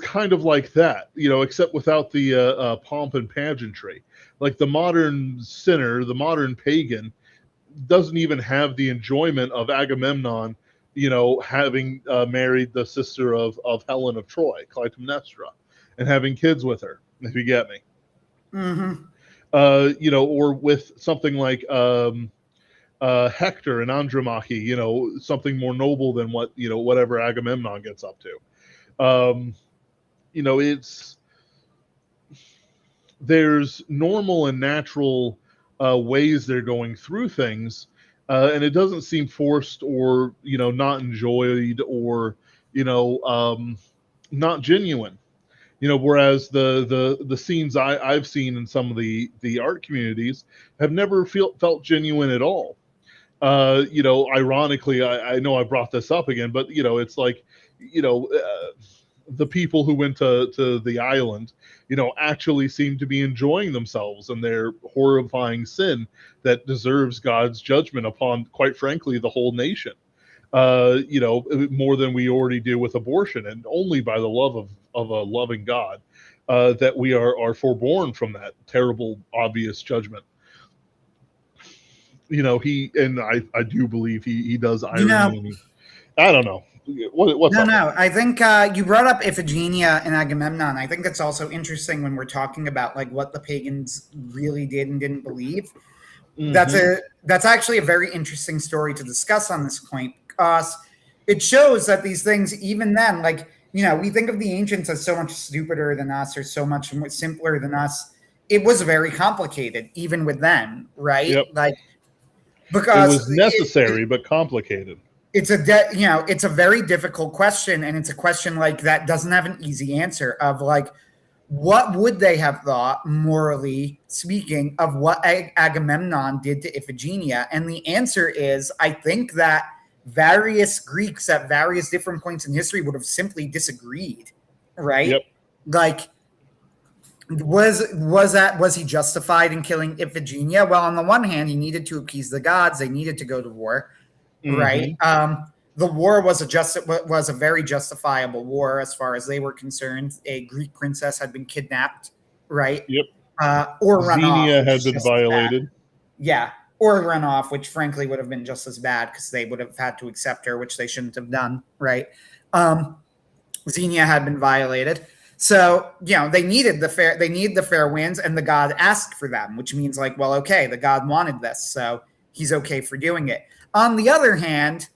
kind of like that, except without the pomp and pageantry. Like the modern sinner, the modern pagan, doesn't even have the enjoyment of Agamemnon, having married the sister of Helen of Troy, Clytemnestra, and having kids with her, if you get me. Mm-hmm. Or with something like Hector and Andromache, something more noble than whatever Agamemnon gets up to. There's normal and natural ways they're going through things, and it doesn't seem forced or not enjoyed or not genuine. Whereas the scenes I've seen in some of the art communities have never felt genuine at all. Ironically, I know I brought this up again, but it's like the people who went to the island, actually seem to be enjoying themselves and their horrifying sin that deserves God's judgment upon, quite frankly, the whole nation. More than we already do with abortion, and only by the love of a loving God that we are forborn from that terrible, obvious judgment. I do believe he does irony. I don't know. What's up? No. I think you brought up Iphigenia and Agamemnon. I think it's also interesting when we're talking about like what the pagans really did and didn't believe. Mm-hmm. That's actually a very interesting story to discuss on this point, because it shows that these things, even then, like, we think of the ancients as so much stupider than us or so much more simpler than us. It was very complicated, even with them, right? Yep. Like, because it was necessary but complicated. It's it's a very difficult question, and it's a question like that doesn't have an easy answer of like, what would they have thought, morally speaking, of what Agamemnon did to Iphigenia? And the answer is, I think that various Greeks at various different points in history would have simply disagreed, right? Yep. Like, was he justified in killing Iphigenia? Well, on the one hand, he needed to appease the gods; they needed to go to war. Right. The war was a very justifiable war as far as they were concerned. A Greek princess had been kidnapped, right? Yep. Or run off. Xenia had been violated. Yeah. Or run off, which frankly would have been just as bad because they would have had to accept her, which they shouldn't have done, right? Xenia had been violated. So, they needed the fair winds, and the god asked for them, which means like, well, okay, the god wanted this, so he's okay for doing it. On the other hand,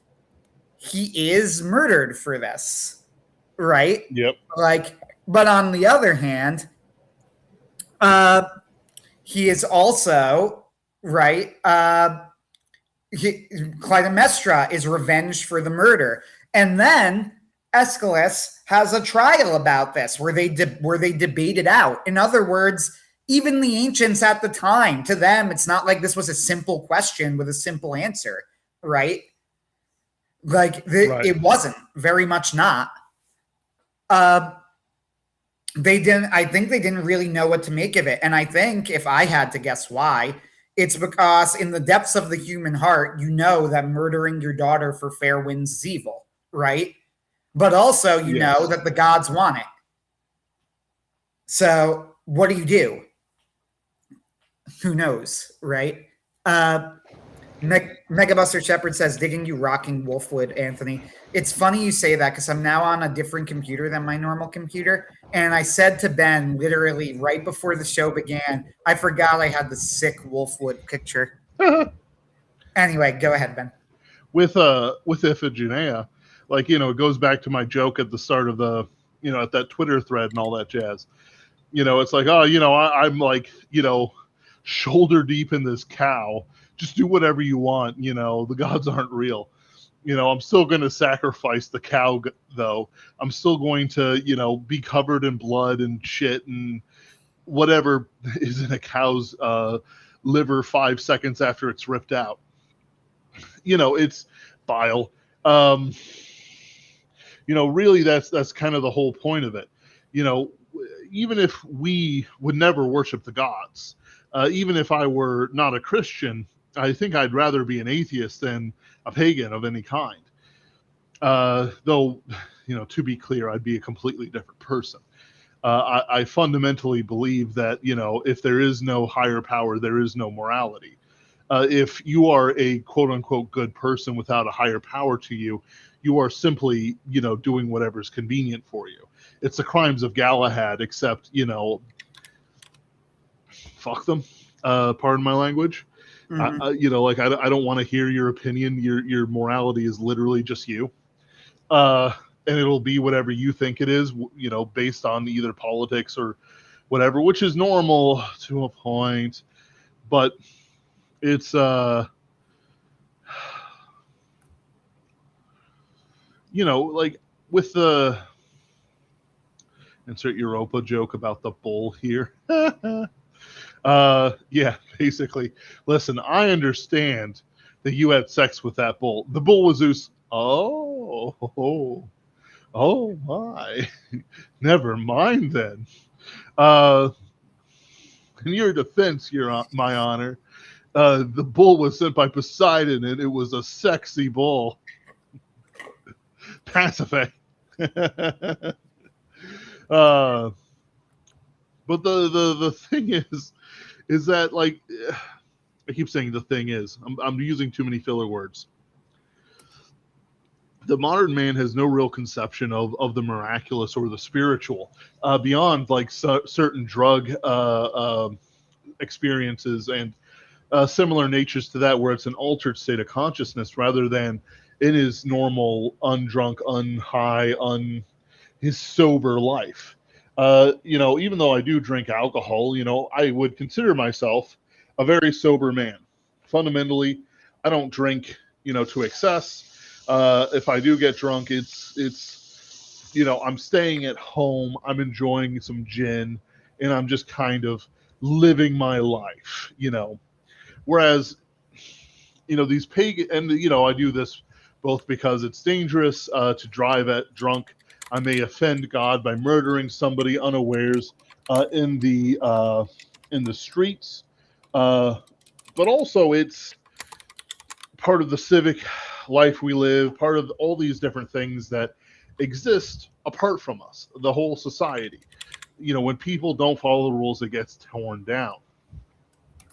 he is murdered for this, right? Yep. But on the other hand, he is also, right? Clytemnestra is revenged for the murder. And then Aeschylus has a trial about this where they debate it out. In other words, even the ancients at the time, to them, it's not like this was a simple question with a simple answer. Right? Like, right. It wasn't, very much not. I think they didn't really know what to make of it. And I think if I had to guess why, it's because in the depths of the human heart, you know that murdering your daughter for fair winds is evil, right? But also, you know Yes. that the gods want it. So what do? Who knows, right? Uh, Megabuster Shepherd says, digging you rocking Wolfwood, Anthony. It's funny you say that because I'm now on a different computer than my normal computer. And I said to Ben, literally right before the show began, I forgot I had the sick Wolfwood picture. Anyway, go ahead, Ben. With Iphigenia, like, it goes back to my joke at the start of the, at that Twitter thread and all that jazz. It's like, oh, I'm like, shoulder deep in this cow. Just do whatever you want. The gods aren't real. I'm still going to sacrifice the cow, though. I'm still going to, be covered in blood and shit and whatever is in a cow's liver 5 seconds after it's ripped out. It's bile. Really, that's kind of the whole point of it. Even if we would never worship the gods, even if I were not a Christian, I think I'd rather be an atheist than a pagan of any kind. Though, to be clear, I'd be a completely different person. I fundamentally believe that, if there is no higher power, there is no morality. If you are a quote unquote good person without a higher power to you, you are simply, doing whatever's convenient for you. It's the crimes of Galahad, except, fuck them. Pardon my language. Mm-hmm. I don't want to hear your opinion. Your morality is literally just you. And it'll be whatever you think it is, based on either politics or whatever, which is normal to a point. But it's like with the insert Europa joke about the bull here. Yeah, basically. Listen, I understand that you had sex with that bull. The bull was Zeus. Oh my. Never mind then. In your defense, my honor, the bull was sent by Poseidon, and it was a sexy bull. Pasiphae. But the thing is that, like, I keep saying the thing is, I'm using too many filler words. The modern man has no real conception of the miraculous or the spiritual beyond like certain drug experiences and similar natures to that, where it's an altered state of consciousness rather than in his normal undrunk, unhigh, his sober life. Even though I do drink alcohol, I would consider myself a very sober man. Fundamentally, I don't drink, to excess. If I do get drunk, it's I'm staying at home, I'm enjoying some gin, and I'm just kind of living my life, Whereas, these pagan, and I do this both because it's dangerous to drive at drunk. I may offend God by murdering somebody unawares in the streets, but also it's part of the civic life we live, part of all these different things that exist apart from us, the whole society. When people don't follow the rules, it gets torn down.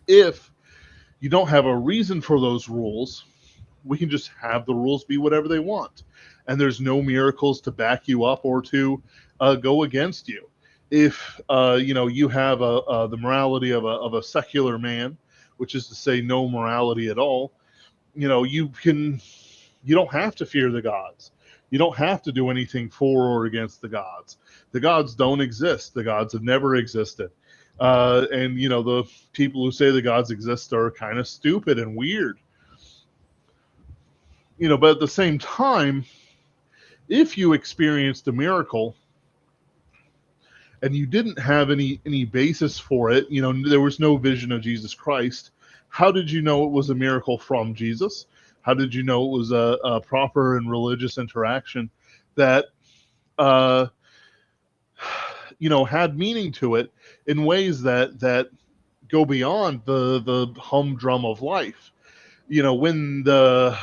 If you don't have a reason for those rules, we can just have the rules be whatever they want. And there's no miracles to back you up or to go against you. If, you have the morality of a secular man, which is to say no morality at all, you don't have to fear the gods. You don't have to do anything for or against the gods. The gods don't exist. The gods have never existed. And the people who say the gods exist are kind of stupid and weird. But at the same time, if you experienced a miracle and you didn't have any basis for it, there was no vision of Jesus Christ, how did you know it was a miracle from Jesus? How did you know it was a proper and religious interaction that had meaning to it in ways that go beyond the humdrum of life. When the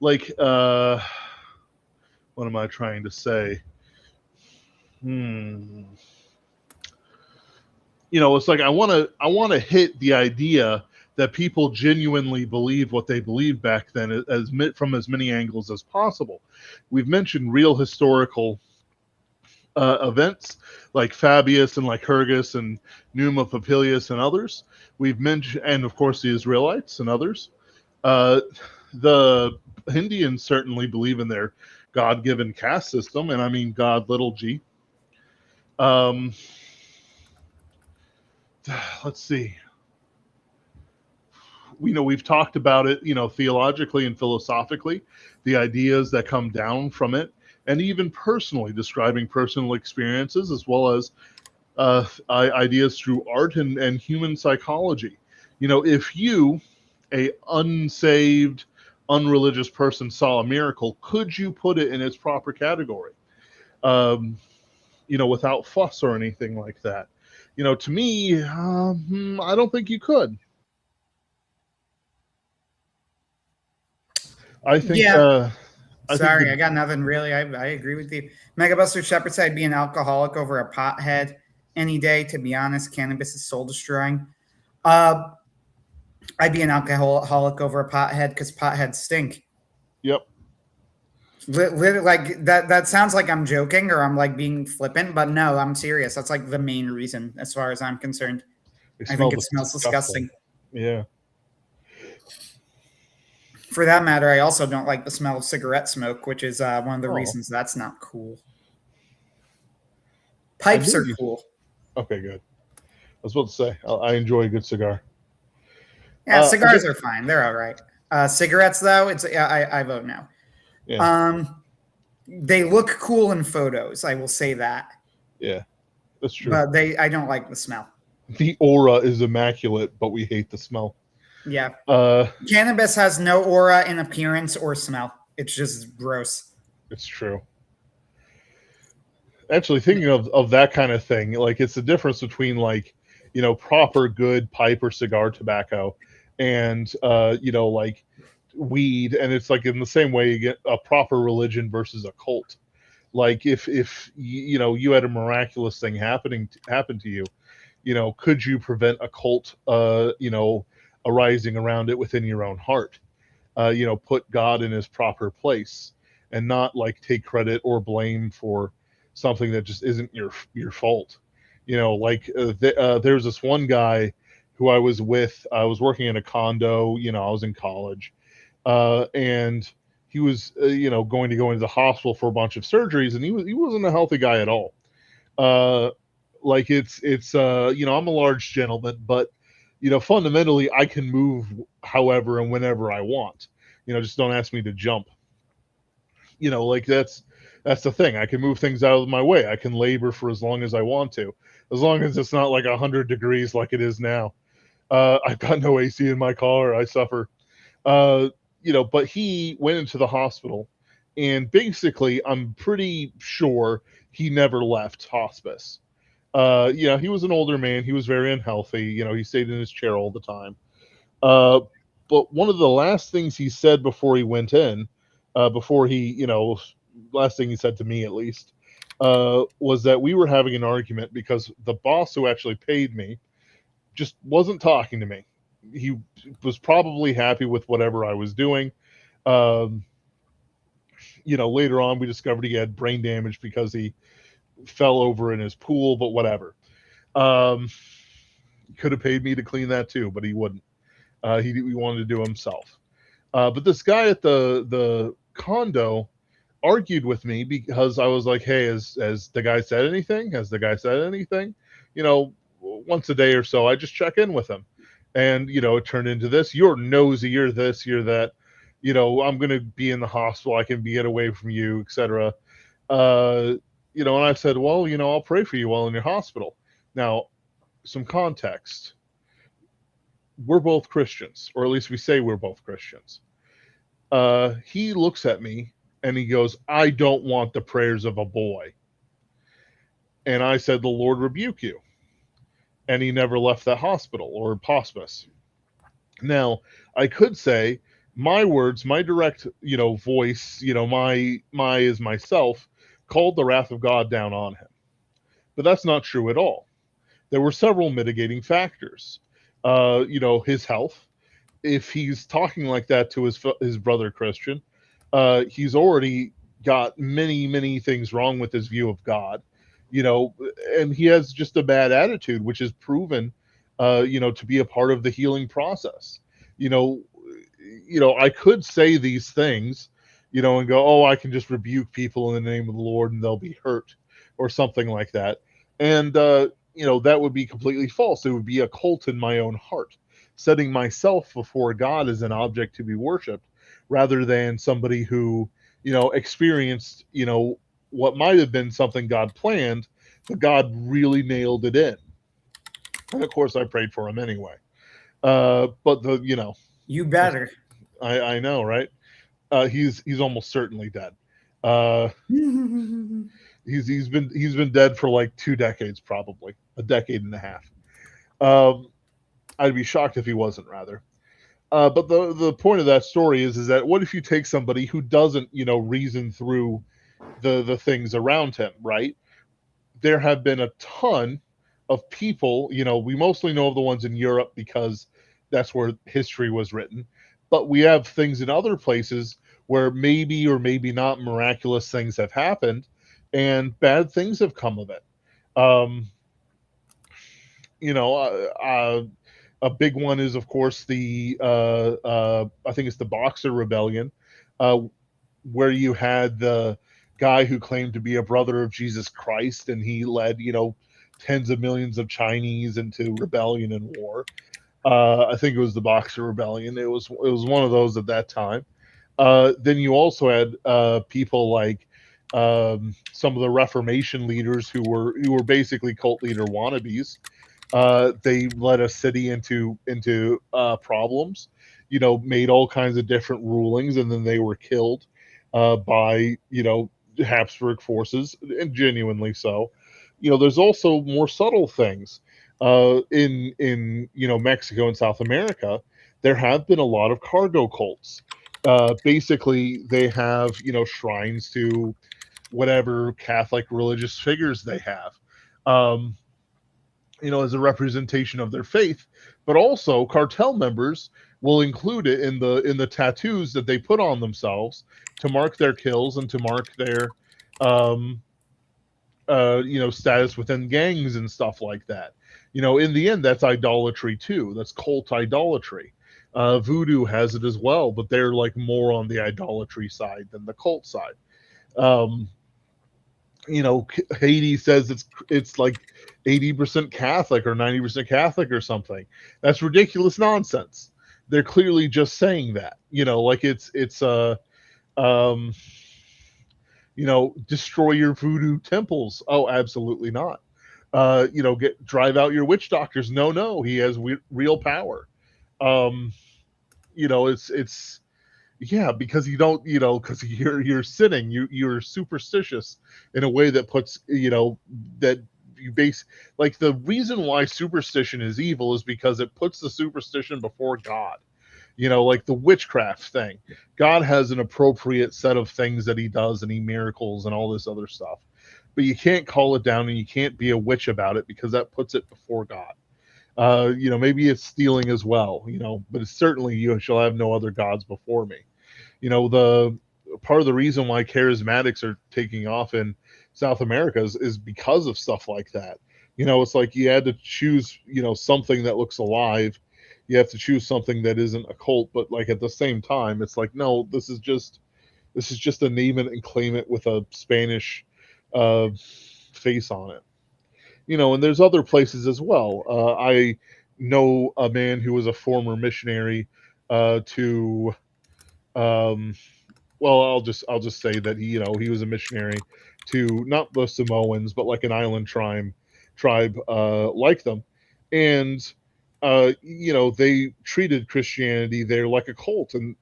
like what am I trying to say? It's like I want to hit the idea that people genuinely believe what they believed back then from as many angles as possible. We've mentioned real historical events like Fabius and Lycurgus and Numa Popilius and others. We've mentioned, and of course the Israelites and others. Uh, the Indians certainly believe in their God-given caste system, and I mean God little g. Um, let's see. We've talked about it, theologically and philosophically, the ideas that come down from it, and even personally describing personal experiences as well as ideas through art and human psychology. If you, a unsaved, unreligious person, saw a miracle, could you put it in its proper category? Without fuss or anything like that. To me, I don't think you could. I think Yeah. I think Sorry, I got nothing really. I agree with you. Megabuster Shepard said I'd be an alcoholic over a pothead any day. To be honest, cannabis is soul destroying. I'd be an alcoholic over a pothead because potheads stink. Yep. Like that sounds like I'm joking or I'm like being flippant, but no, I'm serious. That's like the main reason as far as I'm concerned. I think it smells disgusting. Yeah. For that matter, I also don't like the smell of cigarette smoke, which is one of the reasons that's not cool. Pipes are cool. Okay, good. I was about to say, I enjoy a good cigar. Yeah, cigars are fine. They're all right. Cigarettes, though, I vote no. Yeah. They look cool in photos. I will say that. Yeah, that's true. But I don't like the smell. The aura is immaculate, but we hate the smell. Yeah. Cannabis has no aura in appearance or smell. It's just gross. It's true. Actually, thinking of that kind of thing, like it's the difference between like, proper good pipe or cigar tobacco and, like weed. And it's like in the same way you get a proper religion versus a cult. Like if you had a miraculous thing happen to you, could you prevent a cult, arising around it within your own heart? Put God in his proper place and not like take credit or blame for something that just isn't your fault. There's this one guy who I was with. I was working in a condo. I was in college, and he was going to go into the hospital for a bunch of surgeries, and he wasn't a healthy guy at all. Like it's I'm a large gentleman, but fundamentally I can move however and whenever I want. Just don't ask me to jump. Like that's the thing. I can move things out of my way. I can labor for as long as I want to, as long as it's not like 100 degrees like it is now. I've got no AC in my car. I suffer. But he went into the hospital, and basically, I'm pretty sure he never left hospice. He was an older man. He was very unhealthy. He stayed in his chair all the time. But one of the last things he said before he went in, before he, last thing he said to me at least, was that we were having an argument because the boss who actually paid me just wasn't talking to me. He was probably happy with whatever I was doing. Later on we discovered he had brain damage because he fell over in his pool, but whatever. Could have paid me to clean that too, but he wouldn't. He wanted to do it himself. But this guy at the condo argued with me because I was like, hey, has the guy said anything? Has the guy said anything? Once a day or so, I just check in with him. And, it turned into this. You're nosy, you're this, you're that. I'm going to be in the hospital. I can get away from you, etc. And I said, well, I'll pray for you while in your hospital. Now, some context. We're both Christians, or at least we say we're both Christians. He looks at me and he goes, I don't want the prayers of a boy. And I said, the Lord rebuke you. And he never left that hospital or hospice. Now, I could say my words, my direct, voice, my is myself, called the wrath of God down on him. But that's not true at all. There were several mitigating factors. His health. If he's talking like that to his brother Christian, he's already got many things wrong with his view of God, you know, and he has just a bad attitude, which is proven, to be a part of the healing process. You know, I could say these things, and go, oh, I can just rebuke people in the name of the Lord and they'll be hurt, or something like that, and that would be completely false. It would be a cult in my own heart, setting myself before God as an object to be worshipped, rather than somebody who, experienced, what might have been something God planned, but God really nailed it in. And of course, I prayed for him anyway. But You better. I know, right? He's almost certainly dead. Uh, he's been dead for like 2 decades, probably a decade and a half. Um, I'd be shocked if he wasn't, rather. But the point of that story is that what if you take somebody who doesn't, reason through the things around him, right? There have been a ton of people, we mostly know of the ones in Europe because that's where history was written, but we have things in other places where maybe or maybe not miraculous things have happened and bad things have come of it. Um, you know, a big one is, of course, I think it's the Boxer Rebellion, uh, where you had the guy who claimed to be a brother of Jesus Christ, and he led, tens of millions of Chinese into rebellion and war. I think it was the Boxer Rebellion. It was one of those at that time. Then you also had people like some of the Reformation leaders who were basically cult leader wannabes. They led a city into problems. Made all kinds of different rulings, and then they were killed by Habsburg forces, and genuinely so. There's also more subtle things in Mexico and South America. There have been a lot of cargo cults. Basically, they have shrines to whatever Catholic religious figures they have. Um, as a representation of their faith, but also cartel members will include it in the tattoos that they put on themselves to mark their kills and to mark their um status within gangs and stuff like that. In the end, that's idolatry too. That's cult idolatry. Voodoo has it as well, but they're like more on the idolatry side than the cult side. um Haiti says it's like 80% Catholic or 90% Catholic or something. That's ridiculous nonsense. They're clearly just saying that. Like it's um destroy your voodoo temples. Oh, absolutely not. Drive out your witch doctors. No, he has real power. Um it's yeah, because you don't, because you're sinning, you're superstitious in a way that puts, that you base, like, the reason why superstition is evil is because it puts the superstition before God. Like the witchcraft thing. God has an appropriate set of things that he does, and he miracles and all this other stuff. But you can't call it down, and you can't be a witch about it, because that puts it before God. Maybe it's stealing as well, but it's certainly, you shall have no other gods before me. The part of the reason why charismatics are taking off in South America is because of stuff like that. It's like you had to choose, something that looks alive. You have to choose something that isn't a cult, but like at the same time, it's like, no, this is just a name it and claim it with a Spanish uh, face on it. And there's other places as well. I know a man who was a former missionary to um, well, I'll just say that he was a missionary to not the Samoans, but like an island tribe like them, and they treated Christianity there like a cult, and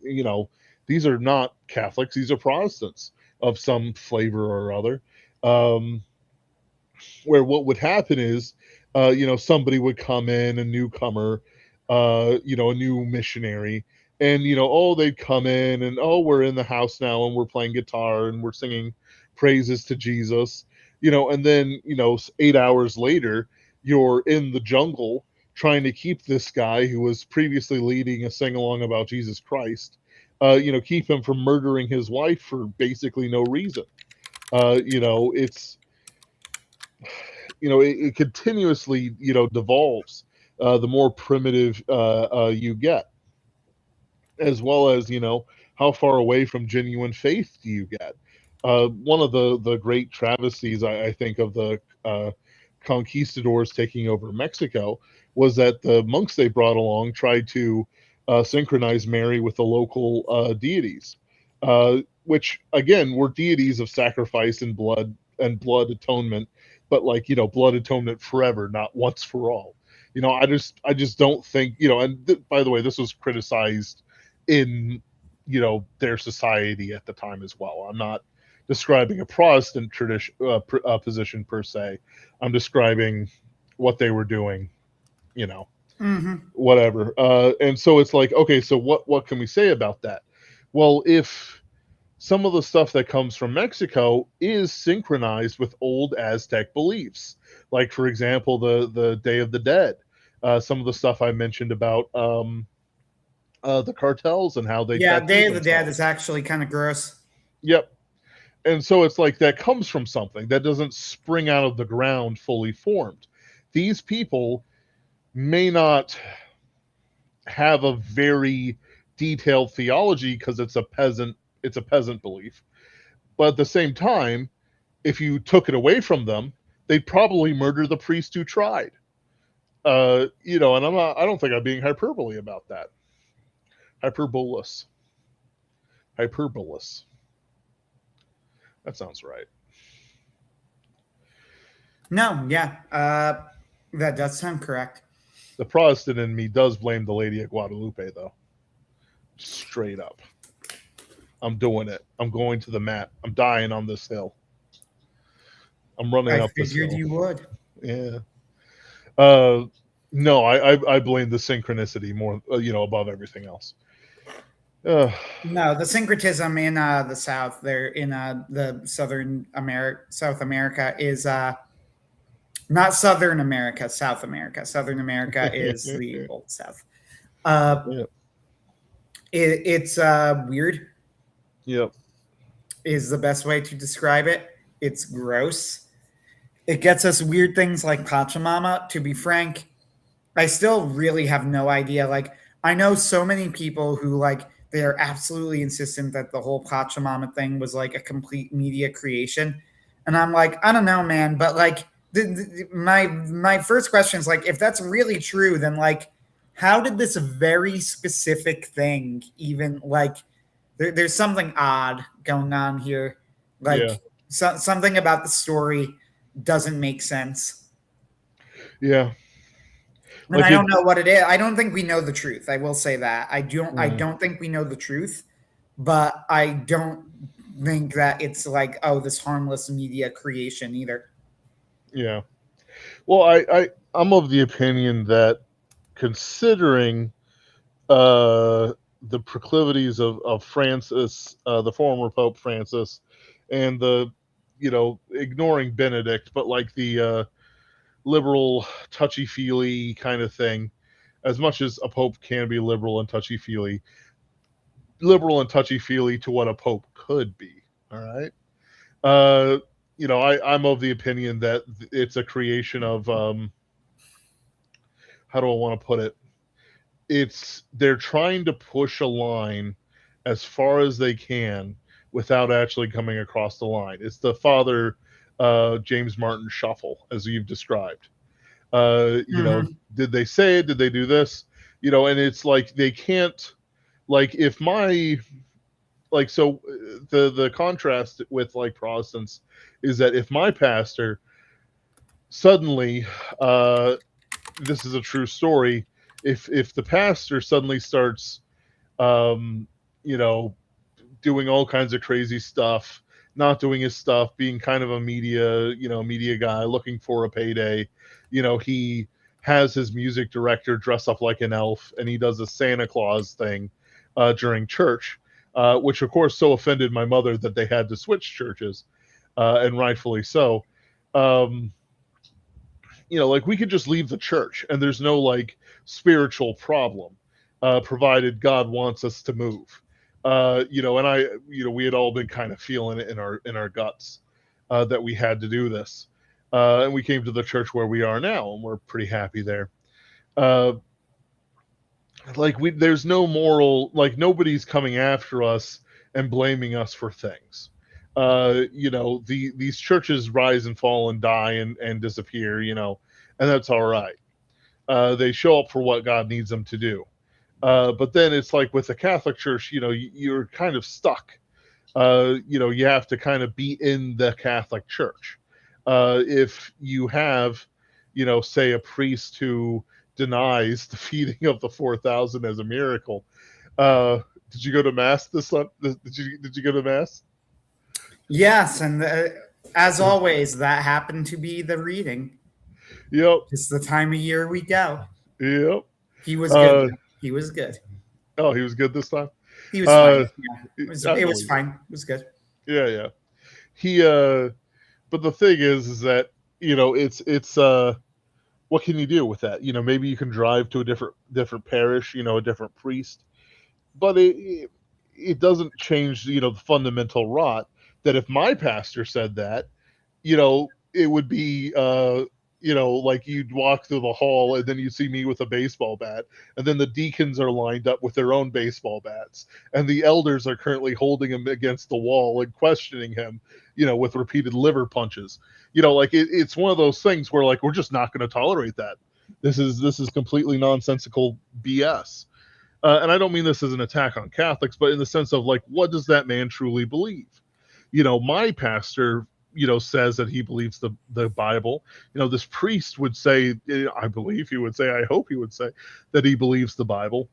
these are not Catholics; these are Protestants of some flavor or other. Um, where what would happen is, somebody would come in, a newcomer, a new missionary, and oh, they'd come in and oh, we're in the house now and we're playing guitar and we're singing praises to Jesus, and then 8 hours later, you're in the jungle trying to keep this guy who was previously leading a sing along about Jesus Christ, keep him from murdering his wife for basically no reason. It's it continuously devolves, the more primitive you get, as well as how far away from genuine faith do you get. One of the great travesties, I think, of the conquistadors taking over Mexico was that the monks they brought along tried to synchronize Mary with the local deities, which again were deities of sacrifice and blood atonement, but like blood atonement forever, not once for all. I just don't think And by the way, this was criticized in their society at the time as well. I'm not describing a Protestant tradition position per se. I'm describing what they were doing, you know, whatever. And so it's like, okay, so what can we say about that? Well, if some of the stuff that comes from Mexico is synchronized with old Aztec beliefs, like for example, the Day of the Dead, some of the stuff I mentioned about the cartels and how they Yeah, tattoo Day of the Dead themselves. is actually kind of gross. Yep. And so it's like that comes from something that doesn't spring out of the ground fully formed. These people may not have a very detailed theology because it's a peasant belief. But at the same time, if you took it away from them, they'd probably murder the priest who tried. And I don't think I'm being hyperbole about that. Hyperbolus. Hyperbolus. That sounds right. No, yeah, that does sound correct. The Protestant in me does blame the Lady of Guadalupe, though. Straight up. I'm doing it. I'm going to the mat. I'm dying on this hill. I'm running I up this figured hill. you would. Yeah. No, I blame the synchronicity more, above everything else. No, the syncretism in the South, there in the South America is not Southern America, South America. Southern America is the old South. Uh, Yep. it's weird. Yep. Is the best way to describe it. It's gross. It gets us weird things like Pachamama. To be frank, I still really have no idea. Like, I know so many people who like they are absolutely insistent that the whole Pachamama thing was like a complete media creation, and I'm like, I don't know, man. But like, my first question is like, if that's really true, then like, how did this very specific thing even like? There's something odd going on here. Yeah. Like, something about the story doesn't make sense. Yeah. And Like I it. don't know what it is. I don't think we know the truth. I will say that. I Mm, don't think we know the truth, but I don't think that it's like, oh, this harmless media creation either. yeah. Well, I'm of the opinion that considering the proclivities of Francis, the former Pope Francis, and ignoring Benedict, but like the liberal, touchy feely kind of thing. As much as a pope can be liberal and touchy feely to what a pope could be. All right. Uh, I'm of the opinion that it's a creation of how do I want to put it? They're trying to push a line as far as they can without actually coming across the line. It's the Father James Martin shuffle, as you've described. Mm-hmm. Did they say it? Did they do this? And it's like they can't, like, if my, like, so the contrast with like Protestants is that if my pastor suddenly, this is a true story, if the pastor suddenly starts, um, you know, doing all kinds of crazy stuff, not doing his stuff, being kind of a media guy, looking for a payday. He has his music director dress up like an elf, and he does a Santa Claus thing during church, which of course so offended my mother that they had to switch churches, and rightfully so. Um, like we could just leave the church, and there's no like spiritual problem, provided God wants us to move. And we had all been kind of feeling it in our guts, that we had to do this, and we came to the church where we are now, and we're pretty happy there. Uh, there's no moral, like nobody's coming after us and blaming us for things. These churches rise and fall and die and disappear, and that's all right. They show up for what God needs them to do. But then it's like with the Catholic Church, you're kind of stuck. You have to kind of be in the Catholic Church. If you have, say a priest who denies the feeding of the 4,000 as a miracle. Uh, did you go to mass this? Did you go to mass? Yes, and as always, that happened to be the reading. Yep. It's the time of year we go. Yep. He was good. He was good. Oh, he was good this time. He was fine. Yeah, it was fine. It was good. Yeah, yeah. He. But the thing is that it's what can you do with that? Maybe you can drive to a different parish, a different priest, but it doesn't change the fundamental rot that if my pastor said that, it would be like you'd walk through the hall and then you'd see me with a baseball bat, and then the deacons are lined up with their own baseball bats, and the elders are currently holding him against the wall and questioning him, with repeated liver punches. It's one of those things where like we're just not going to tolerate that. This is completely nonsensical BS. And I don't mean this as an attack on Catholics, but in the sense of like, what does that man truly believe? My pastor, says that he believes the Bible. This priest would say, I believe he would say, I hope he would say that he believes the Bible.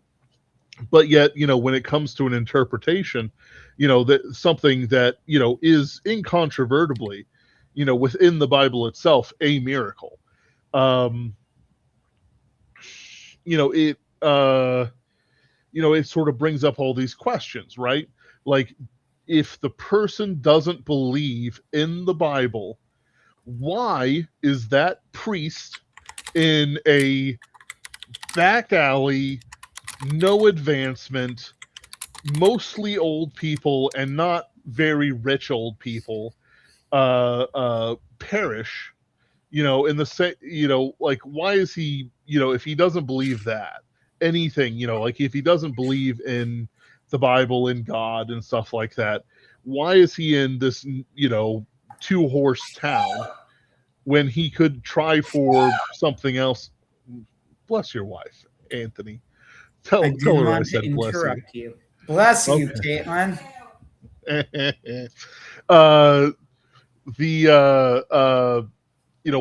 But yet, when it comes to an interpretation, that something that, is incontrovertibly, within the Bible itself, a miracle. It, it sort of brings up all these questions, right? Like, if the person doesn't believe in the Bible, why is that priest in a back alley, no advancement, mostly old people and not very rich old people, parish? In the same, like, why is he, if he doesn't believe that anything, like if he doesn't believe in the Bible, in God and stuff like that, why is he in this, two-horse town when he could try for something else? Bless your wife, Anthony. I Tell didn't her I want to said bless you. interrupt you. Bless you, Okay. Caitlin.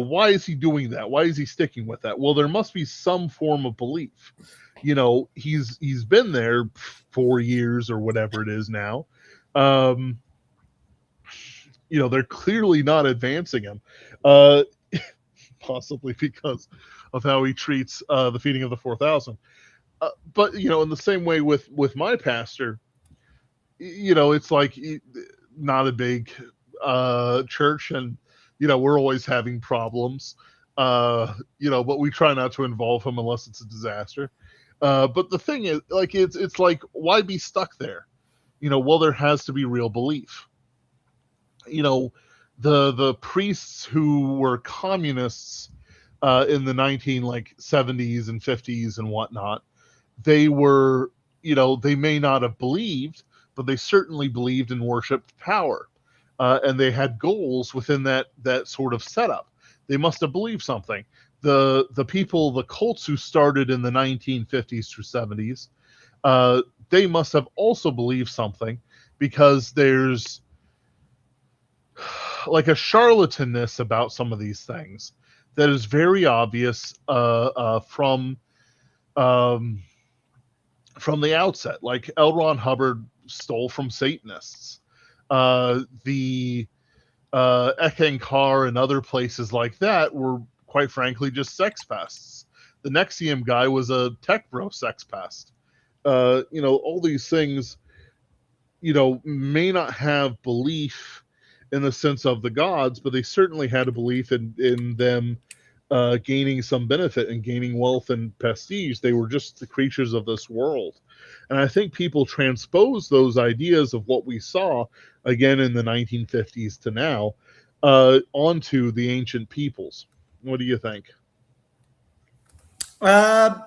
Why is he doing that? Why is he sticking with that? Well, there must be some form of belief. He's been there 4 years or whatever it is now. They're clearly not advancing him, possibly because of how he treats the feeding of the 4,000. But in the same way with my pastor, it's like not a big church, and we're always having problems. But we try not to involve him unless it's a disaster. But the thing is, like, it's like, why be stuck there? Well, there has to be real belief. The priests who were communists in the 70s and 50s and whatnot, they were, they may not have believed, but they certainly believed and worshipped power. And they had goals within that sort of setup. They must have believed something. The people, the cults who started in the 1950s through 70s, they must have also believed something, because there's like a charlatanness about some of these things that is very obvious from the outset. Like L. Ron Hubbard stole from Satanists. The Ekankar and other places like that were, quite frankly, just sex pests. The Nexium guy was a tech bro sex pest. All these things, may not have belief in the sense of the gods, but they certainly had a belief in them gaining some benefit and gaining wealth and prestige. They were just the creatures of this world. And I think people transpose those ideas of what we saw, again, in the 1950s to now, onto the ancient peoples. What do you think? Uh,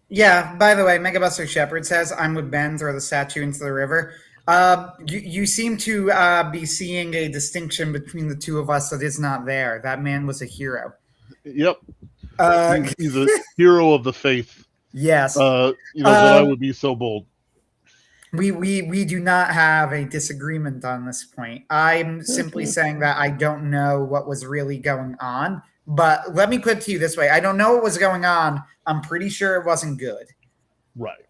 yeah. By the way, Megabuster Shepherd says, "I'm with Ben. Throw the statue into the river." You seem to be seeing a distinction between the two of us that is not there. That man was a hero. Yep. Uh, He's a hero of the faith. yes. That I would be so bold. We do not have a disagreement on this point. I'm simply saying that I don't know what was really going on. But let me put it to you this way: I don't know what was going on. I'm pretty sure it wasn't good. Right.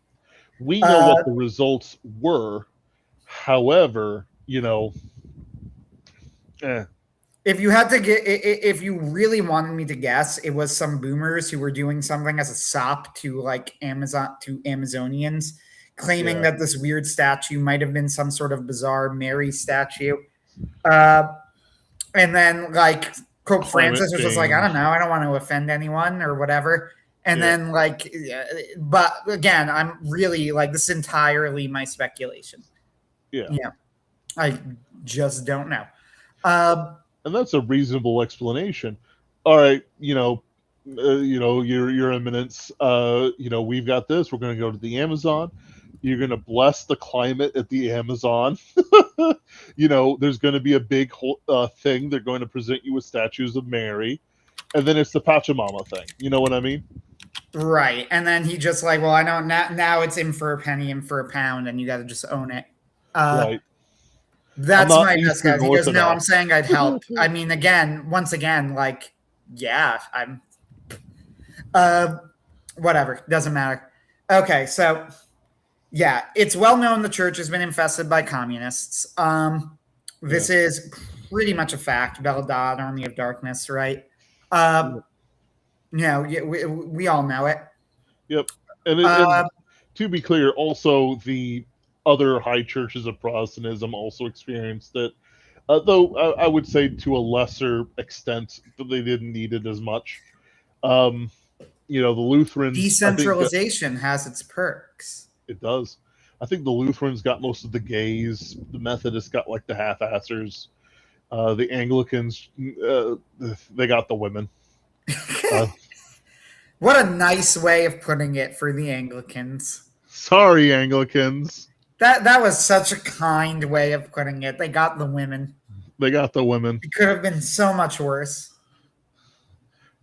We know what the results were. However, if you had to if you really wanted me to guess, it was some boomers who were doing something as a sop to like Amazonians, claiming that this weird statue might have been some sort of bizarre Mary statue. And then like Pope Francis was just like, I don't know, I don't want to offend anyone or whatever. And then like, but again, I'm really like, this is entirely my speculation. Yeah. I just don't know. And that's a reasonable explanation. All right, your eminence, we've got this. We're going to go to the Amazon. You're going to bless the climate at the Amazon. There's going to be a big thing. They're going to present you with statues of Mary. And then it's the Pachamama thing. You know what I mean? Right. And then he just like, well, I know now it's in for a penny, in for a pound, and you got to just own it. Right. That's my best guess. He goes, no, I'm saying I'd help. I mean, once again, like, yeah, I'm whatever. Doesn't matter. Okay, so yeah, it's well known the church has been infested by communists. This is pretty much a fact. Belladad, Army of Darkness, right? We all know it. Yep. And to be clear, also the other high churches of Protestantism also experienced it, though I would say to a lesser extent, but they didn't need it as much. The Lutherans... Decentralization has its perks. It does. I think the Lutherans got most of the gays. The Methodists got like the half-assers. The Anglicans, they got the women. What a nice way of putting it for the Anglicans. Sorry, Anglicans. That was such a kind way of putting it. They got the women. They got the women. It could have been so much worse.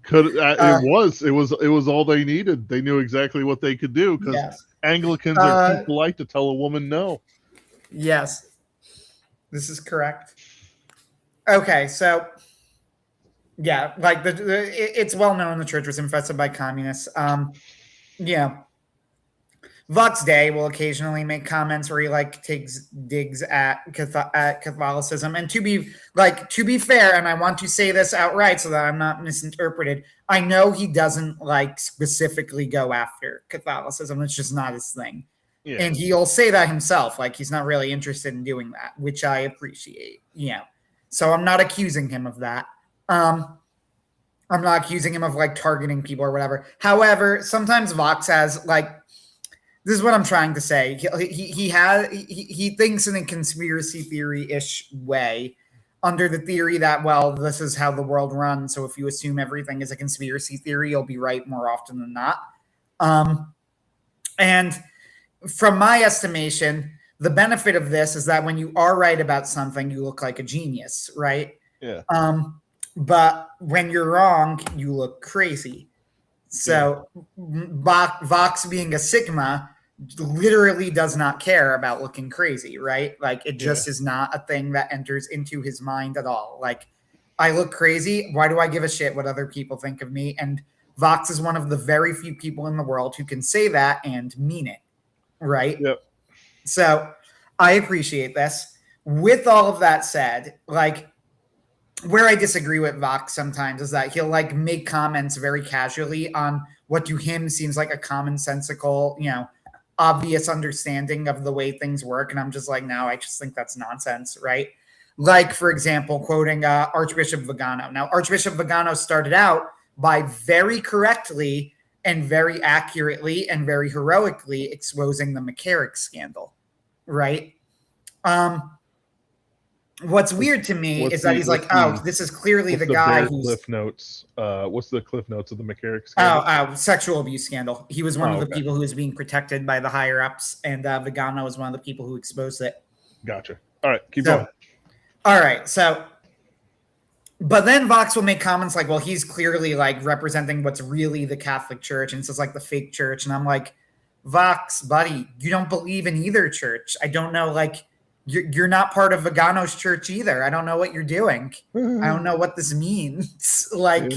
It was all they needed. They knew exactly what they could do because Anglicans are too polite to tell a woman no. Yes, this is correct. Okay, so yeah, like it's well known the church was infested by communists. Vox Day will occasionally make comments where he like takes digs at Catholicism. And to be fair, and I want to say this outright so that I'm not misinterpreted, I know he doesn't like specifically go after Catholicism. It's just not his thing. Yeah. And he'll say that himself, like he's not really interested in doing that, which I appreciate. So I'm not accusing him of that. I'm not accusing him of like targeting people or whatever. However, sometimes Vox has like, this is what I'm trying to say. He thinks in a conspiracy theory-ish way, under the theory that, well, this is how the world runs. So if you assume everything is a conspiracy theory, you'll be right more often than not. And from my estimation, the benefit of this is that when you are right about something, you look like a genius, right? Yeah. But when you're wrong, you look crazy. So Vox being a Sigma literally does not care about looking crazy, right? Like it just is not a thing that enters into his mind at all. Like I look crazy. Why do I give a shit what other people think of me? And Vox is one of the very few people in the world who can say that and mean it, right? Yep. So I appreciate this. With all of that said, like where I disagree with Vox sometimes is that he'll like make comments very casually on what to him seems like a commonsensical, obvious understanding of the way things work. And I'm just like, no, I just think that's nonsense, right? Like, for example, quoting Archbishop Vigano. Now, Archbishop Vigano started out by very correctly and very accurately and very heroically exposing the McCarrick scandal, right? What's weird to me is that he's like, oh, this is clearly the guy who's Cliff Notes. What's the Cliff Notes of the McCarrick scandal? Sexual abuse scandal. He was one of the people who was being protected by the higher ups, and Vigano was one of the people who exposed it. Gotcha. All right, keep going. All right, so, but then Vox will make comments like, well, he's clearly like representing what's really the Catholic Church, and it's like the fake church, and I'm like, Vox, buddy, you don't believe in either church. I don't know, like, you're not part of Vigano's church either. I don't know what you're doing. I don't know what this means. Like,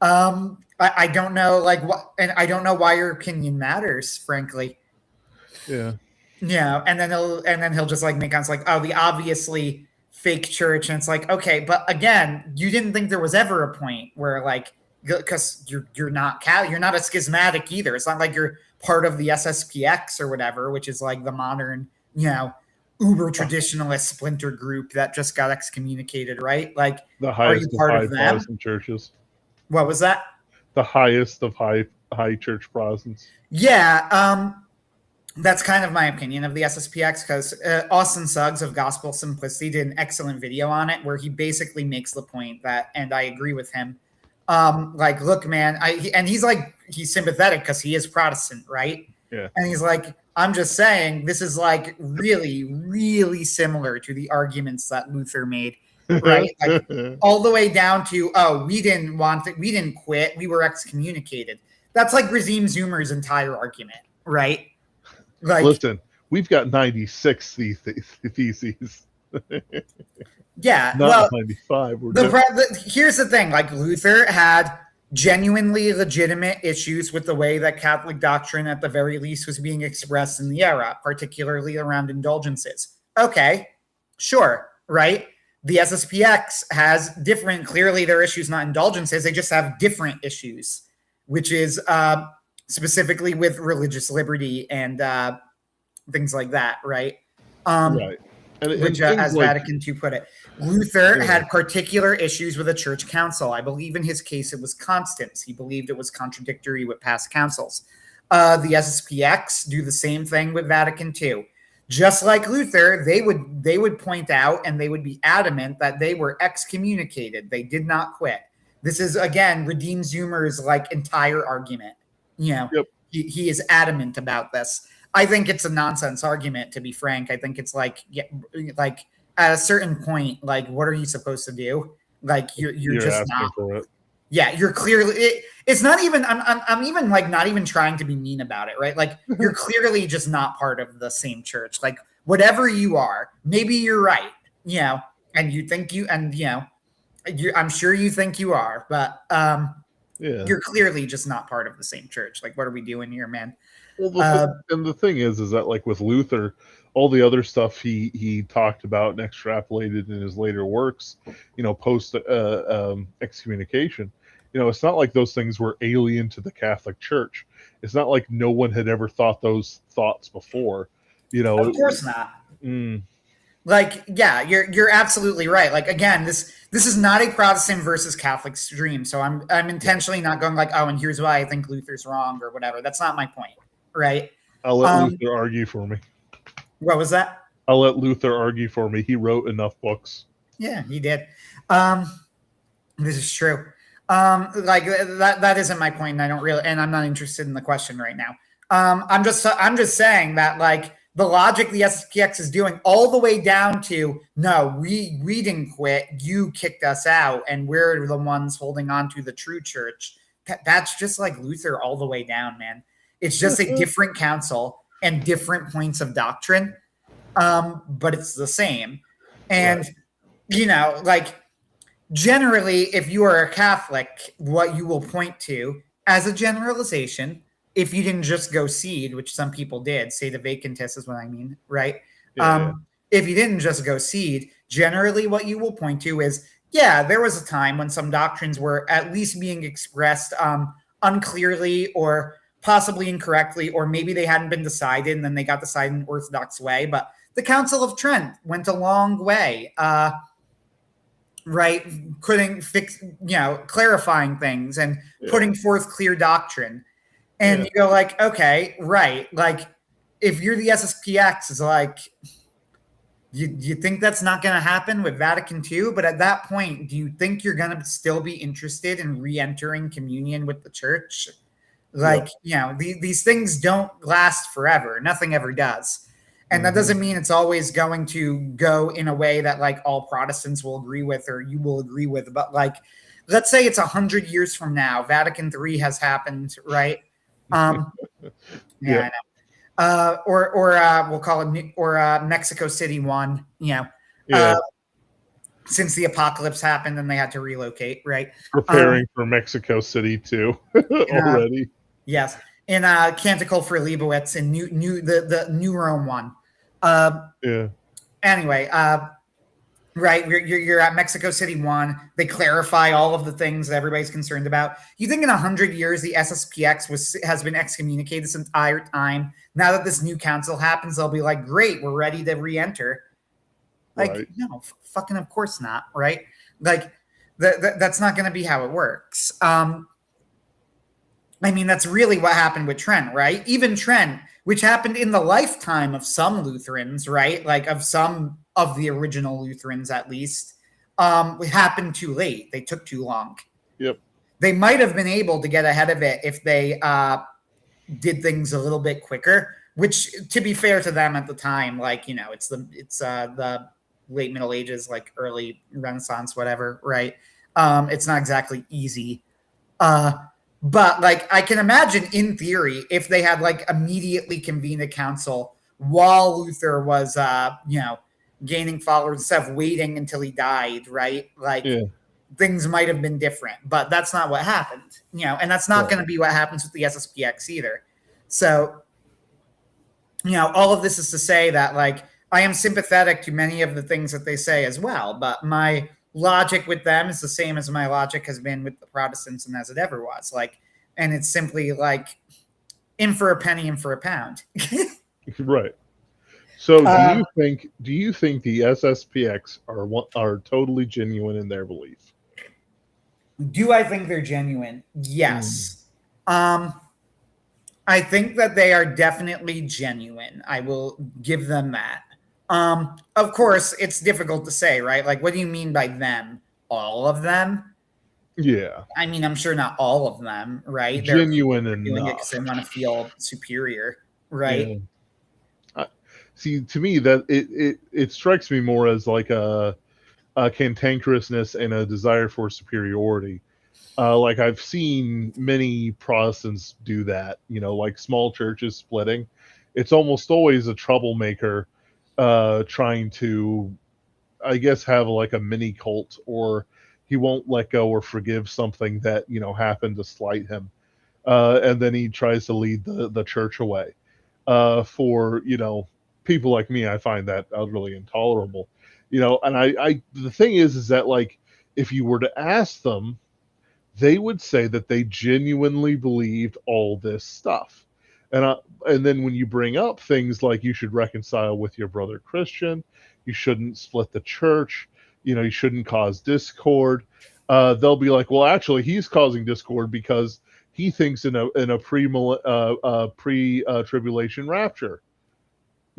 I don't know, like, what, and I don't know why your opinion matters, frankly. Yeah. Yeah, and then he'll just like make comments like, oh, the obviously fake church, and it's like, okay, but again, you didn't think there was ever a point where like, because you're not a schismatic either. It's not like you're part of the SSPX or whatever, which is like the modern, uber traditionalist splinter group that just got excommunicated, right? Like, the highest of high Protestant churches. What was that? The highest of high church Protestants. Yeah, that's kind of my opinion of the SSPX, because Austin Suggs of Gospel Simplicity did an excellent video on it where he basically makes the point that, and I agree with him, like, look, man, he's sympathetic because he is Protestant, right? Yeah. And he's like, I'm just saying this is like really, really similar to the arguments that Luther made, right? Like, all the way down to, oh, we didn't quit, we were excommunicated. That's like Razim Zoomer's entire argument, right? Like, listen, we've got 96 theses. Yeah, not 95. Here's the thing: like, Luther had genuinely legitimate issues with the way that Catholic doctrine, at the very least, was being expressed in the era, particularly around indulgences. Okay, sure, right? The SSPX has different. Clearly, their issues not indulgences; they just have different issues, which is specifically with religious liberty and things like that, right? Right. Which, as Vatican II put it, Luther had particular issues with the church council. I believe in his case it was Constance. He believed it was contradictory with past councils. The SSPX do the same thing with Vatican II. Just like Luther, they would point out and they would be adamant that they were excommunicated. They did not quit. This is, again, Razim Zoomer's like entire argument. He is adamant about this. I think it's a nonsense argument, to be frank. I think it's like at a certain point, like, what are you supposed to do? Like, you're just not. For it. Yeah, you're clearly. It's not even. I'm even like not even trying to be mean about it, right? Like, you're clearly just not part of the same church. Like, whatever you are, maybe you're right, and you think I'm sure you think you are, but you're clearly just not part of the same church. Like, what are we doing here, man? Well, the thing is that, like, with Luther, all the other stuff he talked about and extrapolated in his later works, post excommunication, it's not like those things were alien to the Catholic Church. It's not like no one had ever thought those thoughts before. Of course not. Like, yeah, you're absolutely right. Like, again, this is not a Protestant versus Catholic stream. So I'm intentionally not going like, oh, and here's why I think Luther's wrong or whatever. That's not my point. Right. I'll let Luther argue for me. What was that? I'll let Luther argue for me. He wrote enough books. Yeah, he did. This is true. Like, that isn't my point. And I'm not interested in the question right now. I'm just saying that, like, the logic the SPX is doing all the way down to, no, we didn't quit. You kicked us out, and we're the ones holding on to the true church. That's just like Luther all the way down, man. It's just a different council and different points of doctrine, but it's the same. And, like, generally, if you are a Catholic, what you will point to as a generalization, if you didn't just go seed, which some people did, say the vacantists is what I mean, right? If you didn't just go seed, generally what you will point to is yeah, there was a time when some doctrines were at least being expressed unclearly or possibly incorrectly, or maybe they hadn't been decided and then they got decided in an orthodox way. But the Council of Trent went a long way, right? Putting clarifying things and putting forth clear doctrine. And you go like, okay, right. Like, if you're the SSPX, it's like, you think that's not going to happen with Vatican II? But at that point, do you think you're going to still be interested in re-entering communion with the church? Like, these things don't last forever. Nothing ever does. And that doesn't mean it's always going to go in a way that like all Protestants will agree with or you will agree with. But like, let's say it's 100 years from now, Vatican III has happened, right? I know. Or we'll call it Mexico City 1, since the apocalypse happened and they had to relocate, right? Preparing for Mexico City 2 already. Yes. In Canticle for Leibowitz and the New Rome 1. Anyway, right, you're at Mexico City 1. They clarify all of the things that everybody's concerned about. You think in 100 years the SSPX has been excommunicated this entire time? Now that this new council happens, they'll be like, great, we're ready to re-enter. Like, no, fucking of course not, right? Like, that's not going to be how it works. I mean, that's really what happened with Trent, right? Even Trent, which happened in the lifetime of some Lutherans, right? Like of some of the original Lutherans, at least, it happened too late. They took too long. Yep. They might have been able to get ahead of it if they did things a little bit quicker, which, to be fair to them at the time, like, it's the late Middle Ages, like early Renaissance, whatever, right? It's not exactly easy. But like, I can imagine in theory, if they had like immediately convened a council while Luther was, gaining followers instead of waiting until he died, right? Like, things might have been different, but that's not what happened, and that's not going to be what happens with the SSPX either. So, all of this is to say that, like, I am sympathetic to many of the things that they say as well, but my logic with them is the same as my logic has been with the Protestants and as it ever was. Like, and it's simply like, in for a penny, in for a pound. Right. So do you think the SSPX are totally genuine in their belief? Do I think they're genuine? Yes. I think that they are definitely genuine. I will give them that. Of course, it's difficult to say, right? Like, what do you mean by them? All of them? Yeah. I mean, I'm sure not all of them, right? Genuine they're doing enough. it because they want to feel superior, right? See, to me, that it strikes me more as like a cantankerousness and a desire for superiority. Like, I've seen many Protestants do that, like small churches splitting. It's almost always a troublemaker trying to, I guess, have like a mini cult, or he won't let go or forgive something that, happened to slight him. And then he tries to lead the church away. For, people like me, I find that utterly intolerable. And I the thing is that, like, if you were to ask them, they would say that they genuinely believed all this stuff. And then when you bring up things like you should reconcile with your brother Christian, you shouldn't split the church, you shouldn't cause discord, they'll be like, well, actually, he's causing discord because he thinks in a pre-tribulation rapture.